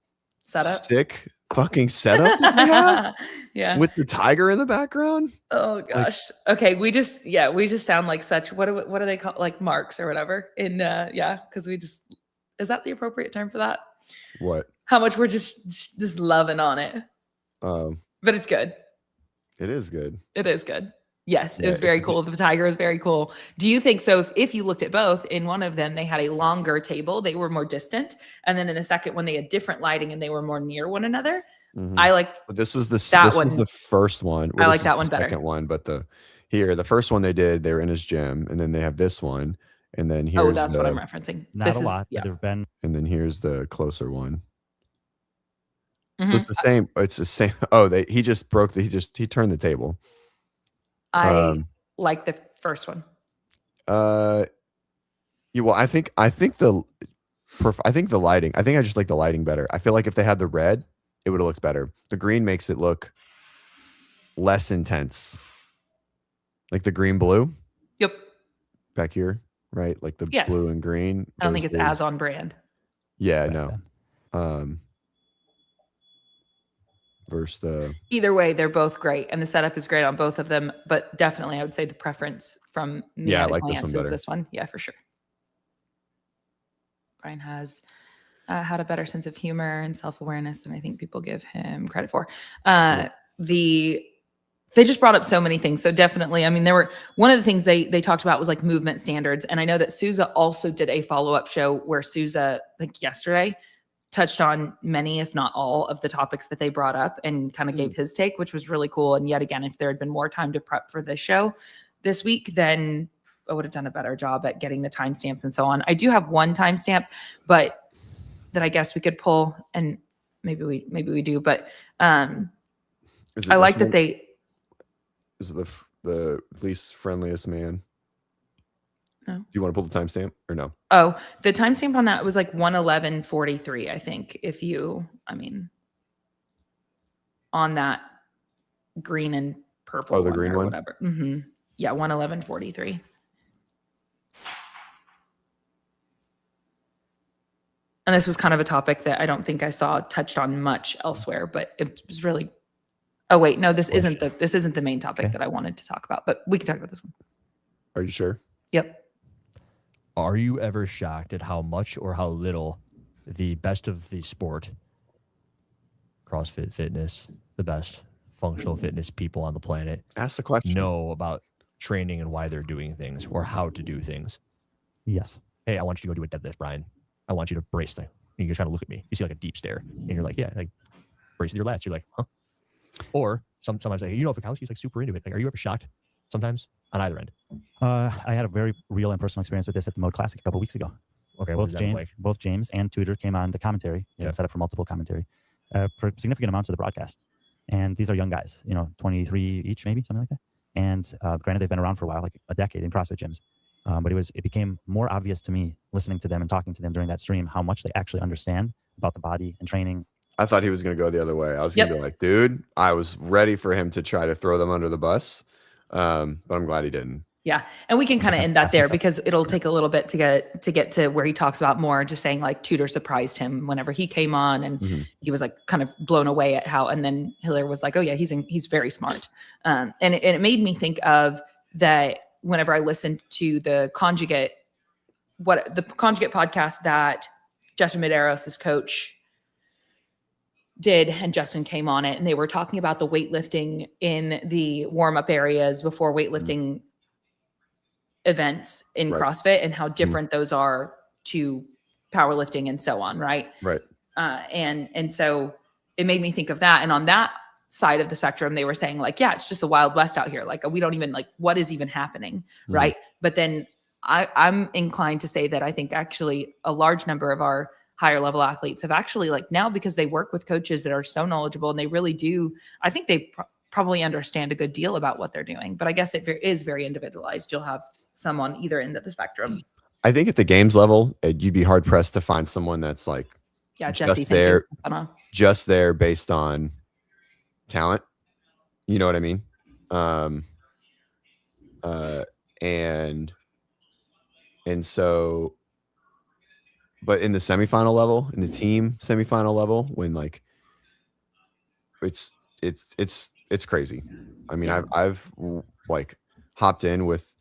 Setup. sick fucking setup that they have Yeah. with the tiger in the background? Oh gosh. Okay, we just sound like such what do they call, like marks or whatever? In because is that the appropriate term for that? What? How much we're just loving on it. But it's good. It is good. It is good. Yes, it Yeah, was very cool. The tiger is very cool. Do you think so? If you looked at both, in one of them, they had a longer table, they were more distant. And then in the second one, they had different lighting and they were more near one another. Mhm. I like But this was the first one. I Well, like this is that the one better. second one, but the first one they were in his gym, and then they have this one, and then Oh, here's that's what I'm referencing. Not a lot. Yeah. There've been and then here's the closer one. So Mhm. it's the same. It's the same. Oh, he just broke he turned the table. I like the first one. Yeah, well, I think the lighting. I think I just like the lighting better. I feel like if they had the red, it would have looked better. The green makes it look less intense. Like the green blue Yep. back here, right? Like the Yeah. blue and green. I don't think it's as on brand. Yeah, Right no. Versus the Either way, they're both great, and the setup is great on both of them. But definitely, I would say the preference from me I at a like this glance one is better. this one. Yeah, for sure. Brian has had a better sense of humor and self-awareness than I think people give him credit for. They just brought up so many things. So definitely, I mean, one of the things they talked about was like movement standards. And I know that Souza also did a follow-up show where Souza, I think yesterday, touched on many, if not all, of the topics that they brought up and kind of gave his take, which was really cool. And yet again, if there had been more time to prep for this show this week, then I would have done a better job at getting the timestamps and so on. I do have one timestamp, but that I guess we could pull, and maybe we do, but I like that they. Is it the least friendliest man? No. Do you want to pull the timestamp or no? Oh, the timestamp on that was like 1:11:43, I think. On that green and purple. Oh, the green one? Whatever. Mm-hmm. Yeah, 1:11:43. And this was kind of a topic that I don't think I saw touched on much elsewhere, but it was really. Oh wait, no, this isn't the main topic that I wanted to talk about, but we can talk about this one. Are you sure? Yep. Are you ever shocked at how much or how little the best of the sport, CrossFit fitness, the best functional fitness people on the planet, Ask the question. know about training and why they're doing things or how to do things? Yes. Hey, I want you to go do a deadlift, Brian. I want you to brace thing. And you're trying to look at me. You see like a deep stare. And you're like, yeah, like brace with your lats. You're like, huh? Or sometimes like, Fikowski's like super into it. Like, are you ever shocked sometimes on either end? I had a very real and personal experience with this at the Mode Classic a couple weeks ago. Okay, both James and Tudor came on the commentary. Yeah. Set up for multiple commentary for significant amounts of the broadcast. And these are young guys, 23 each, maybe something like that. And granted, they've been around for a while, like a decade in CrossFit gyms. But it became more obvious to me listening to them and talking to them during that stream how much they actually understand about the body and training. I thought he was going to go the other way. I was going to be like, dude, I was ready for him to try to throw them under the bus. But I'm glad he didn't. Yeah. And we can kind of end that there because it'll take a little bit to get to where he talks about more, just saying like Tudor surprised him whenever he came on and he was like kind of blown away at how, and then Hiller was like, oh yeah, he's very smart. And it made me think of that whenever I listened to the conjugate podcast that Justin Medeiros' coach did, and Justin came on it, and they were talking about the weightlifting in the warm-up areas before weightlifting events in CrossFit and how different those are to powerlifting and so on. Right. Right. And so it made me think of that. And on that side of the spectrum, they were saying like, yeah, it's just the Wild West out here. Like, we don't even like, what is even happening? Right. But then I'm inclined to say that I think actually a large number of our higher level athletes have actually, like, now, because they work with coaches that are so knowledgeable, and they really do, I think they probably understand a good deal about what they're doing. But I guess it is very individualized. You'll have some on either end of the spectrum. I think at the games level, you'd be hard pressed to find someone that's like, Jesse, just there based on talent. You know what I mean? And so, but in the semifinal level, in the team semifinal level, when like it's crazy. I mean, I've like hopped in with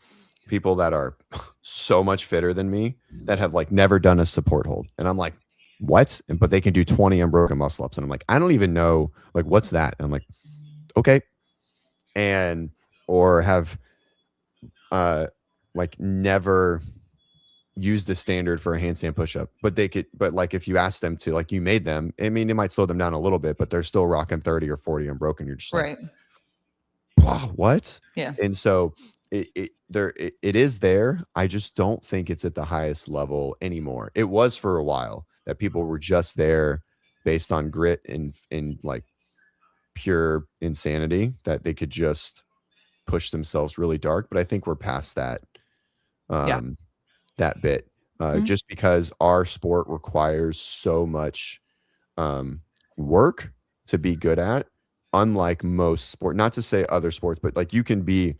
people that are so much fitter than me that have like never done a support hold, and I'm like, what? But they can do 20 unbroken muscle ups, and I'm like, I don't even know, like, what's that? And I'm like, okay. And or have like never used the standard for a handstand push-up, but like if you ask them to, like, you made them, I mean, it might slow them down a little bit, but they're still rocking 30 or 40 unbroken. You're just like, wow, what? Yeah. And so it is there. I just don't think it's at the highest level anymore. It was for a while that people were just there based on grit and like pure insanity, that they could just push themselves really dark. But I think we're past that that bit, just because our sport requires so much work to be good at, unlike most sport. Not to say other sports, but like you could be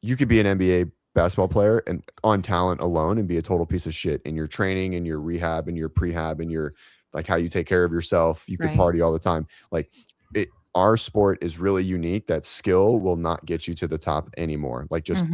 an NBA basketball player and on talent alone and be a total piece of shit in your training and your rehab and your prehab and your, like, how you take care of yourself. You could party all the time. Like, our sport is really unique that skill will not get you to the top anymore. Like, just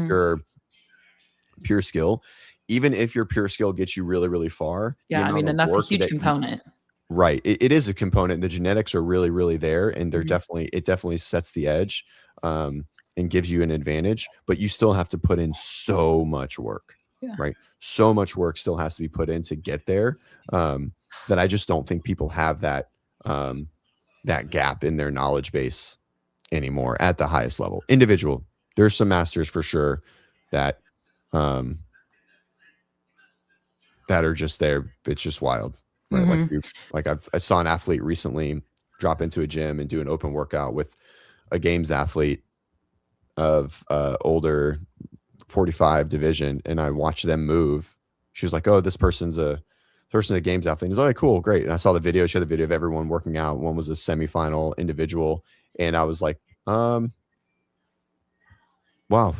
pure skill. Even if your pure skill gets you really, really far. Yeah. I mean, and that's a huge component. Right. It is a component. The genetics are really, really there. And they're it definitely sets the edge and gives you an advantage, but you still have to put in so much work, right? So much work still has to be put in to get there, that I just don't think people have that, that gap in their knowledge base anymore at the highest level. Individual. There's some masters for sure that, that are just there. It's just wild. Right? Like I saw an athlete recently drop into a gym and do an open workout with a games athlete of older 45 division, and I watched them move. She was like, oh, this person's a games athlete. He's like, cool, great. And I saw the video, showed the video of everyone working out. One was a semifinal individual, and I was like, wow,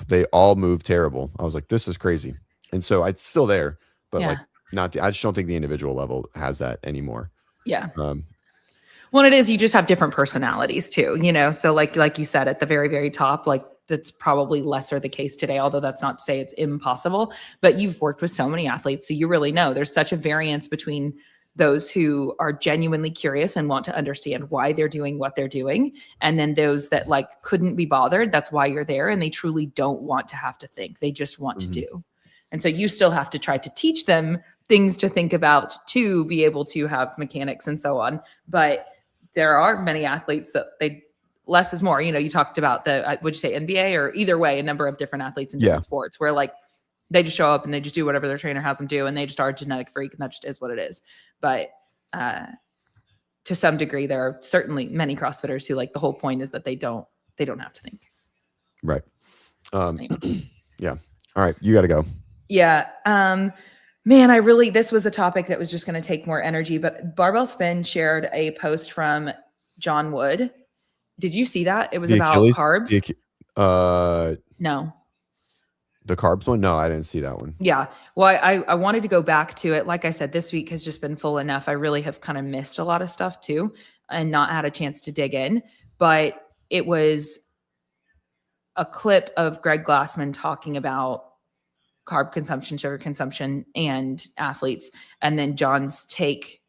they all move terrible. I was like, this is crazy. And so it's still there, but like, I just don't think the individual level has that anymore. Yeah. Well, it is, you just have different personalities too, you know? So like you said, at the very, very top, like, that's probably lesser the case today, although that's not to say it's impossible, but you've worked with so many athletes. So you really know there's such a variance between those who are genuinely curious and want to understand why they're doing what they're doing. And then those that like couldn't be bothered. That's why you're there. And they truly don't want to have to think. They just want to do. And so you still have to try to teach them things to think about to be able to have mechanics and so on. But there are many athletes that less is more. You know, you talked about would you say NBA, or either way, a number of different athletes in different sports where like they just show up and they just do whatever their trainer has them do, and they just are a genetic freak, and that just is what it is. But to some degree, there are certainly many CrossFitters who, like, the whole point is that they don't have to think. Right. Yeah. All right. You got to go. Yeah. Man, this was a topic that was just going to take more energy, but Barbell Spin shared a post from John Wood. Did you see that? It was about carbs. No. The carbs one? No, I didn't see that one. Yeah. Well, I wanted to go back to it. Like I said, this week has just been full enough. I really have kind of missed a lot of stuff too, and not had a chance to dig in, but it was a clip of Greg Glassman talking about carb consumption, sugar consumption, and athletes. And then John's take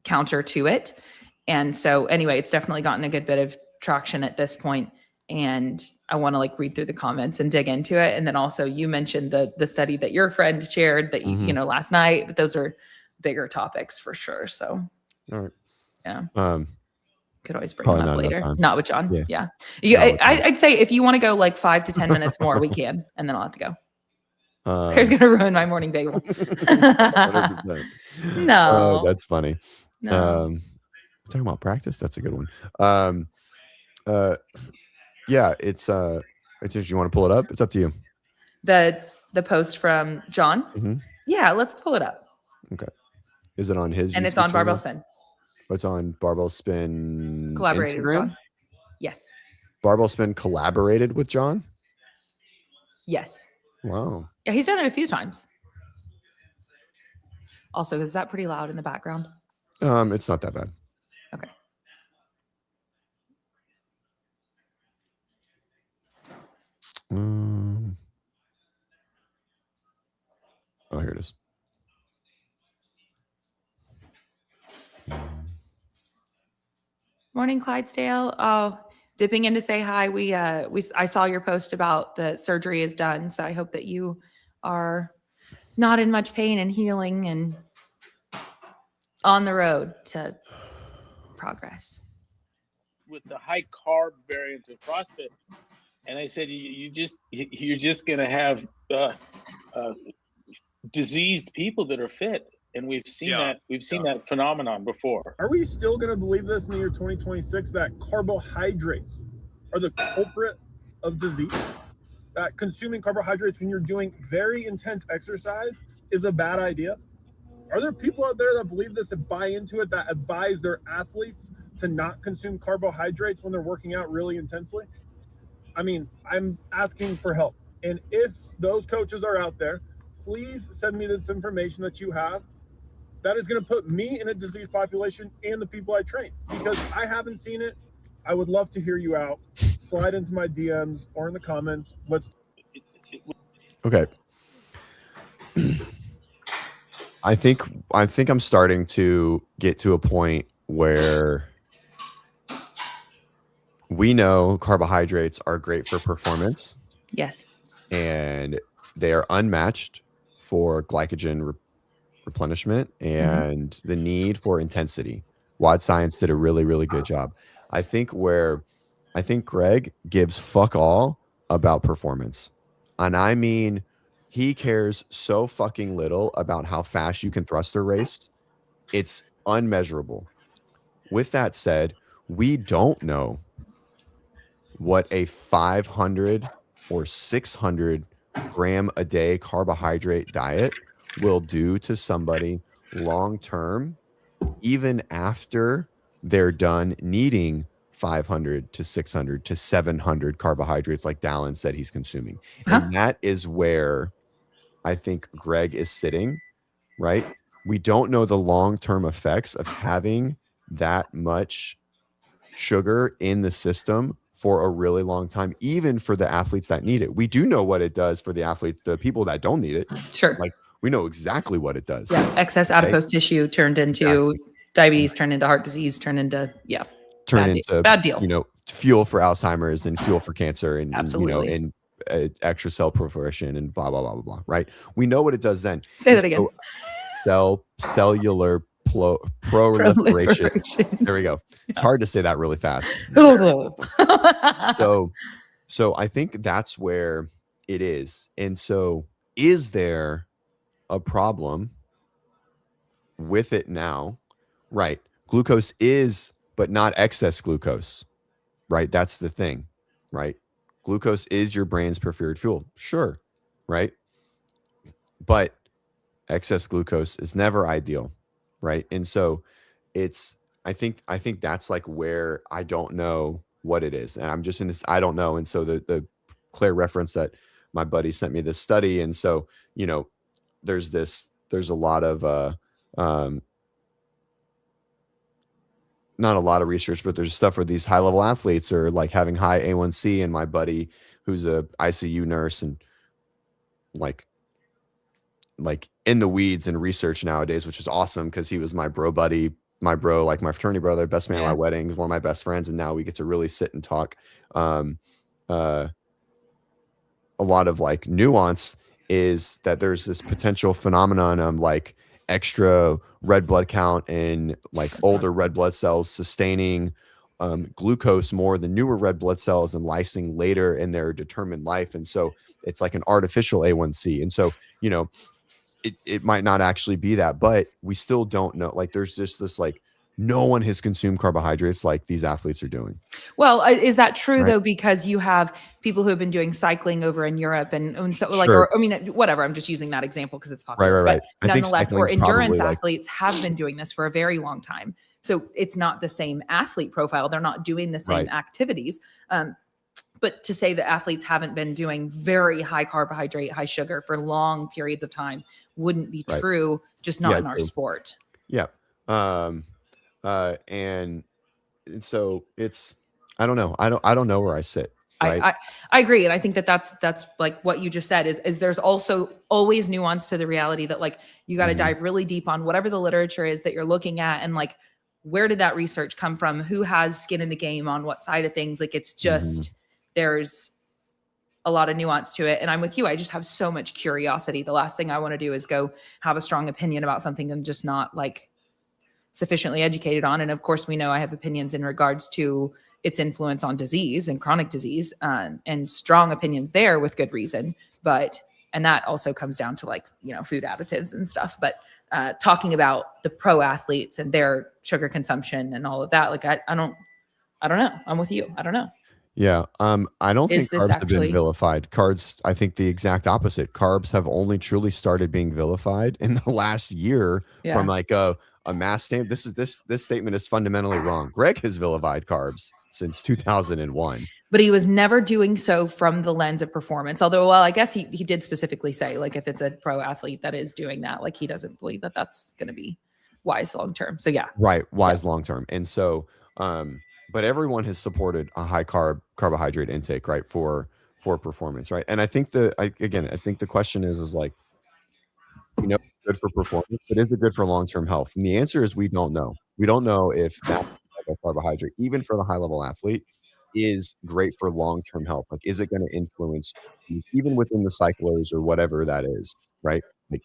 counter to it. And so anyway, it's definitely gotten a good bit of traction at this point. And I want to like read through the comments and dig into it. And then also you mentioned the study that your friend shared that you, you know, last night, but those are bigger topics for sure. So All right. yeah. Could always bring Probably them up not enough later. time. Not with John. Yeah. Yeah. Not with John. I'd say if you want to go like 5 to 10 minutes more, we can, and then I'll have to go. Um, Claire's gonna ruin my morning bagel. 100%. No. That's funny. No. Talking about practice, that's a good one. Yeah, it's if you want to pull it up, it's up to you. The post from John. Mhm. Yeah, let's pull it up. Okay. Is it on his? And it's YouTube on Barbell channel? Spin. Oh, it's on Barbell Spin Collaborated with Instagram? John. Yes. Barbell Spin collaborated with John? Yes. Wow. Yeah, he's done it a few times. Also, is that pretty loud in the background? It's not that bad. Okay. Oh, here it is. Morning, Clydesdale. Oh, dipping in to say hi. I saw your post about the surgery is done, so I hope that you are not in much pain and healing and on the road to progress. With the high carb variant of CrossFit, and I said you're just gonna have diseased people that are fit, and we've seen that phenomenon before. Are we still going to believe this in the year 2026 that carbohydrates are the culprit of disease? That consuming carbohydrates when you're doing very intense exercise is a bad idea? Are there people out there that believe this, that buy into it, that advise their athletes to not consume carbohydrates when they're working out really intensely? I mean, I'm asking for help. And if those coaches are out there, please send me this information that you have. That is going to put me in a disease population and the people I train, because I haven't seen it. I would love to hear you out. Slide into my DMs or in the comments. Okay. I think I'm starting to get to a point where we know carbohydrates are great for performance. Yes. And they are unmatched for glycogen replenishment and the need for intensity. WOD Science did a really, really good job. I think Greg gives fuck all about performance. And I mean, he cares so fucking little about how fast you can thruster race. It's unmeasurable. With that said, we don't know what a 500 or 600 gram a day carbohydrate diet will do to somebody long term, even after they're done needing 500 to 600 to 700 carbohydrates like Dallin said he's consuming. And that is where I think Greg is sitting, right? We don't know the long-term effects of having that much sugar in the system for a really long time, even for the athletes that need it. We do know what it does for the athletes, the people that don't need it. Sure. Like, we know exactly what it does. Yeah. Excess adipose tissue turned into diabetes, turned into heart disease, turned into bad deal. You know, fuel for Alzheimer's and fuel for cancer and Absolutely. You know, and extra cell proliferation and blah blah blah blah blah. Right? We know what it does then. Say that again. Cellular proliferation. There we go. It's hard to say that really fast. So I think that's where it is. And so, is there a problem with it now? Right. Glucose is, but not excess glucose. Right. That's the thing. Right. Glucose is your brain's preferred fuel. Sure. Right. But excess glucose is never ideal. Right. And so I think that's like where I don't know what it is. And I'm just in this, I don't know. And so the Claire reference that my buddy sent me this study. And so, you know, there's a lot of, not a lot of research, but there's stuff where these high level athletes are like having high A1C, and my buddy who's a ICU nurse and like in the weeds in research nowadays, which is awesome because he was my buddy, like my fraternity brother, best man at my wedding, one of my best friends. And now we get to really sit and talk. a lot of like nuance is that there's this potential phenomenon of like extra red blood count and like older red blood cells sustaining glucose more than newer red blood cells and lysing later in their determined life. And so it's like an artificial A1C. And so, you know, it might not actually be that, but we still don't know. Like there's just this like no one has consumed carbohydrates like these athletes are doing. Well, is that true Right. though? Because you have people who have been doing cycling over in Europe and so like, Sure. or I mean, whatever. I'm just using that example because it's popular. Right. But I think nonetheless, or cycling's endurance probably like, athletes have been doing this for a very long time. So it's not the same athlete profile. They're not doing the same Right. activities. But to say that athletes haven't been doing very high carbohydrate, high sugar for long periods of time wouldn't be Right. true, just not Yeah, in our true. sport. Yeah. And so it's, I don't know. I don't know where I sit. Right. I agree. And I think that that's like what you just said is there's also always nuance to the reality that like you got to Mhm. dive really deep on whatever the literature is that you're looking at. And like, where did that research come from? Who has skin in the game on what side of things? Like, it's just, there's a lot of nuance to it. And I'm with you. I just have so much curiosity. The last thing I want to do is go have a strong opinion about something I'm just not like sufficiently educated on. And of course, we know I have opinions in regards to its influence on disease and chronic disease, and strong opinions there with good reason. And that also comes down to like, you know, food additives and stuff. But talking about the pro athletes and their sugar consumption and all of that, like, I don't know. I'm with you. I don't know. Yeah. I don't Is think this carbs have been actually- vilified. Carbs, I think the exact opposite. Carbs have only truly started being vilified in the last year Yeah. from like a mass stamp. This statement is fundamentally wrong. Greg has vilified carbs since 2001. But he was never doing so from the lens of performance. Although, well, I guess he did specifically say, like, if it's a pro athlete that is doing that, like, he doesn't believe that that's going to be wise long term. So yeah, Right. Wise long term. And so, but everyone has supported a high carbohydrate intake, right, for performance, right? And I think I think the question is like, you know, it's good for performance, but is it good for long term health? And the answer is we don't know. We don't know if that carbohydrate, even for the high level athlete, is great for long term health. Like, is it going to influence even within the cyclers or whatever that is, right? Like,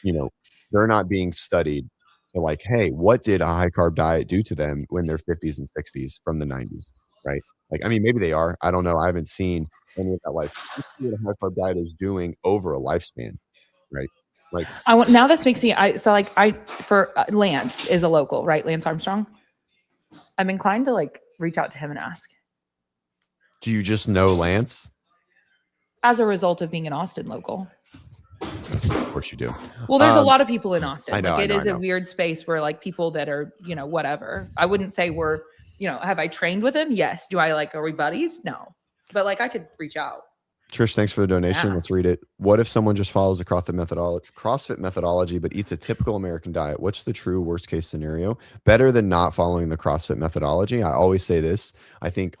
you know, they're not being studied to like, hey, what did a high carb diet do to them when they're 50s and 60s from the 90s, right? Like, I mean, maybe they are. I don't know. I haven't seen any of that. Like, let's see what a high carb diet is doing over a lifespan, right? Like, now this makes me, for Lance is a local, right? Lance Armstrong. I'm inclined to like reach out to him and ask. do you just know Lance? As a result of being an Austin local. Of course you do. Well, there's a lot of people in Austin. I know, Like, it I is know. a weird space where like people that are, you know, whatever. I wouldn't say we're, you know, have I trained with him? Yes. Do I like, are we buddies? No. But like, I could reach out. Trish, thanks for the donation. Yeah. Let's read it. What if someone just follows the CrossFit methodology, but eats a typical American diet? What's the true worst case scenario? Better than not following the CrossFit methodology. I always say this. I think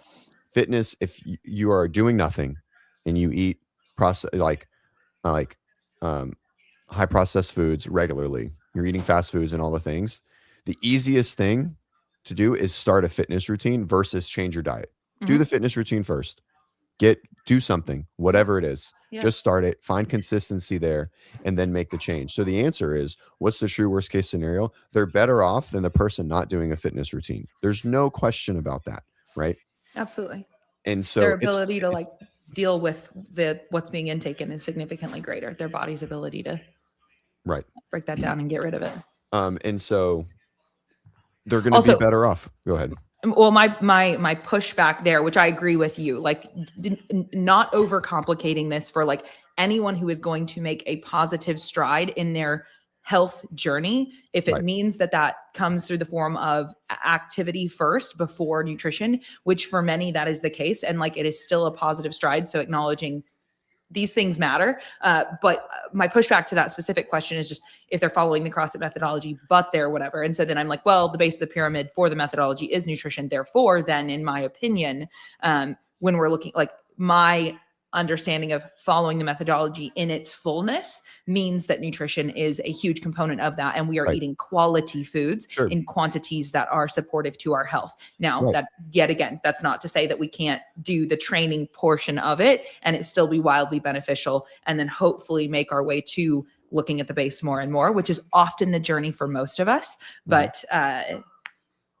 fitness, if you are doing nothing and you eat high processed foods regularly, you're eating fast foods and all the things, the easiest thing to do is start a fitness routine versus change your diet. Do the fitness routine first. Do something, whatever it is. Yeah. Just start it, find consistency there, and then make the change. So the answer is, what's the true worst case scenario? They're better off than the person not doing a fitness routine. There's no question about that, right? Absolutely. And so Their ability to like deal with what's being intaken is significantly greater. Their body's ability to break that down and get rid of it. And so they're going to be better off. Go ahead. Well, my pushback there, which I agree with you, like not overcomplicating this for like anyone who is going to make a positive stride in their health journey. If it means that comes through the form of activity first before nutrition, which for many that is the case. And like, it is still a positive stride. So acknowledging these things matter. But my pushback to that specific question is just if they're following the CrossFit methodology, but they're whatever. And so then I'm like, well, the base of the pyramid for the methodology is nutrition. Therefore, then in my opinion, when we're looking like my understanding of following the methodology in its fullness means that nutrition is a huge component of that. And we are Right. eating quality foods Sure. in quantities that are supportive to our health. Now, Right. that yet again, that's not to say that we can't do the training portion of it and it still be wildly beneficial, and then hopefully make our way to looking at the base more and more, which is often the journey for most of us. But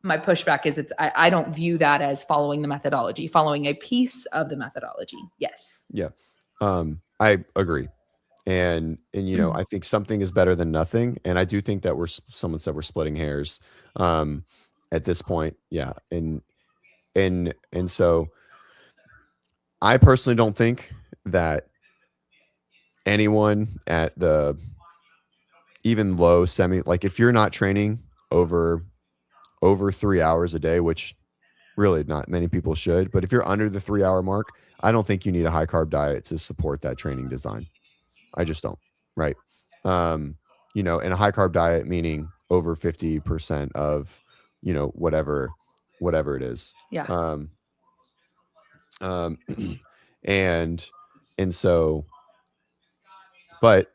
my pushback is I don't view that as following the methodology, following a piece of the methodology. Yes. Yeah. I agree. And you know, I think something is better than nothing. And I do think that someone said we're splitting hairs at this point. Yeah. And so I personally don't think that anyone at the even low semi, like if you're not training over 3 hours a day, which really not many people should, but if you're under the 3 hour mark, I don't think you need a high carb diet to support that training design. I just don't. Right. You know, and a high carb diet, meaning over 50% of, you know, whatever it is. Yeah. And so, but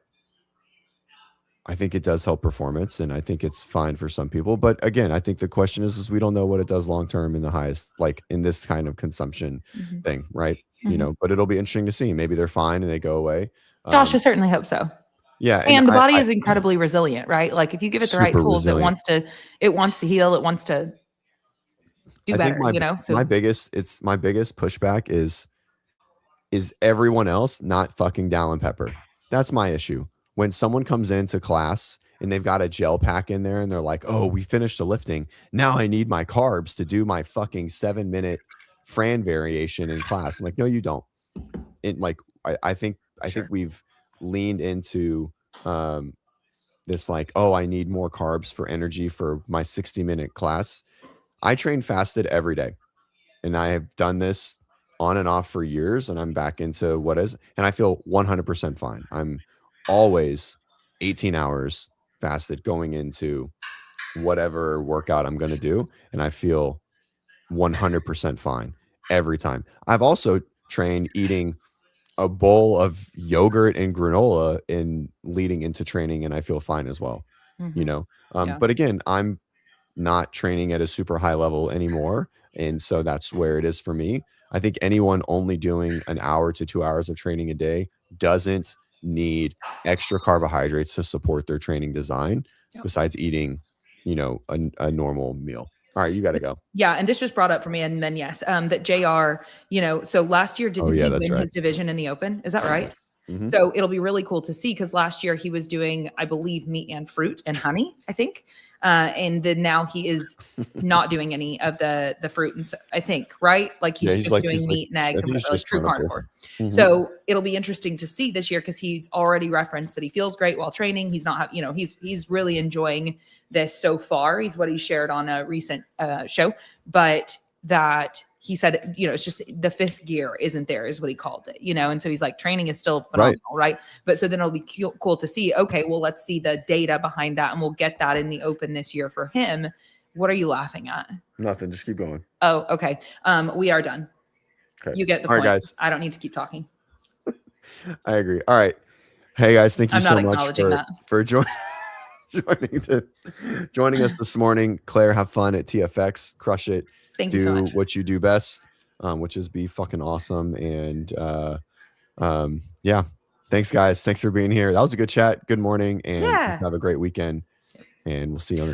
I think it does help performance, and I think it's fine for some people. But again, I think the question is we don't know what it does long term in the highest, like in this kind of consumption thing, right? You know, but it'll be interesting to see. Maybe they're fine and they go away. Josh, I certainly hope so. Yeah, and the body is incredibly resilient, right? Like if you give it the right tools, it wants to heal, it wants to do better. You know, so my biggest pushback is everyone else not fucking Dallin Pepper. That's my issue. When someone comes into class and they've got a gel pack in there and they're like, oh, we finished the lifting. Now I need my carbs to do my fucking 7-minute Fran variation in class. I'm like, no, you don't. I think we've leaned into this like, oh, I need more carbs for energy for my 60-minute class. I train fasted every day. And I have done this on and off for years, and I'm back into and I feel 100% fine. I'm always 18 hours fasted going into whatever workout I'm going to do, and I feel 100% fine every time. I've also trained eating a bowl of yogurt and granola in leading into training, and I feel fine as well. You know, but again, I'm not training at a super high level anymore, and so that's where it is for me. I think anyone only doing an hour to 2 hours of training a day doesn't need extra carbohydrates to support their training design besides eating, you know, a normal meal. All right, you got to go. Yeah, and this just brought up for me, and then yes, that JR, you know, so last year didn't he win his division in the Open? Is that right? Yes. So it'll be really cool to see, because last year he was doing, I believe, meat and fruit and honey, I think. And then now he is not doing any of the fruit, and so, I think, right? Like he's just doing meat and eggs and whatever, like true carnivore. So it'll be interesting to see this year, because he's already referenced that he feels great while training. He's not, you know, he's really enjoying this so far. He's what he shared on a recent show, but that he said, you know, it's just the fifth gear isn't there, is what he called it, you know? And so he's like, training is still phenomenal, right? But so then it'll be cool to see, okay, well, let's see the data behind that, and we'll get that in the Open this year for him. What are you laughing at? Nothing. Just keep going. Oh, okay. We are done. Okay. You get the point. point. Right, guys. I don't need to keep talking. I agree. All right. Hey guys, thank you so much for joining us this morning. Claire, have fun at TFX. Crush it. Thank you so much. Do what you do best, which is be fucking awesome. And yeah, thanks guys. Thanks for being here. That was a good chat. Good morning, and have a great weekend. And we'll see you on the next.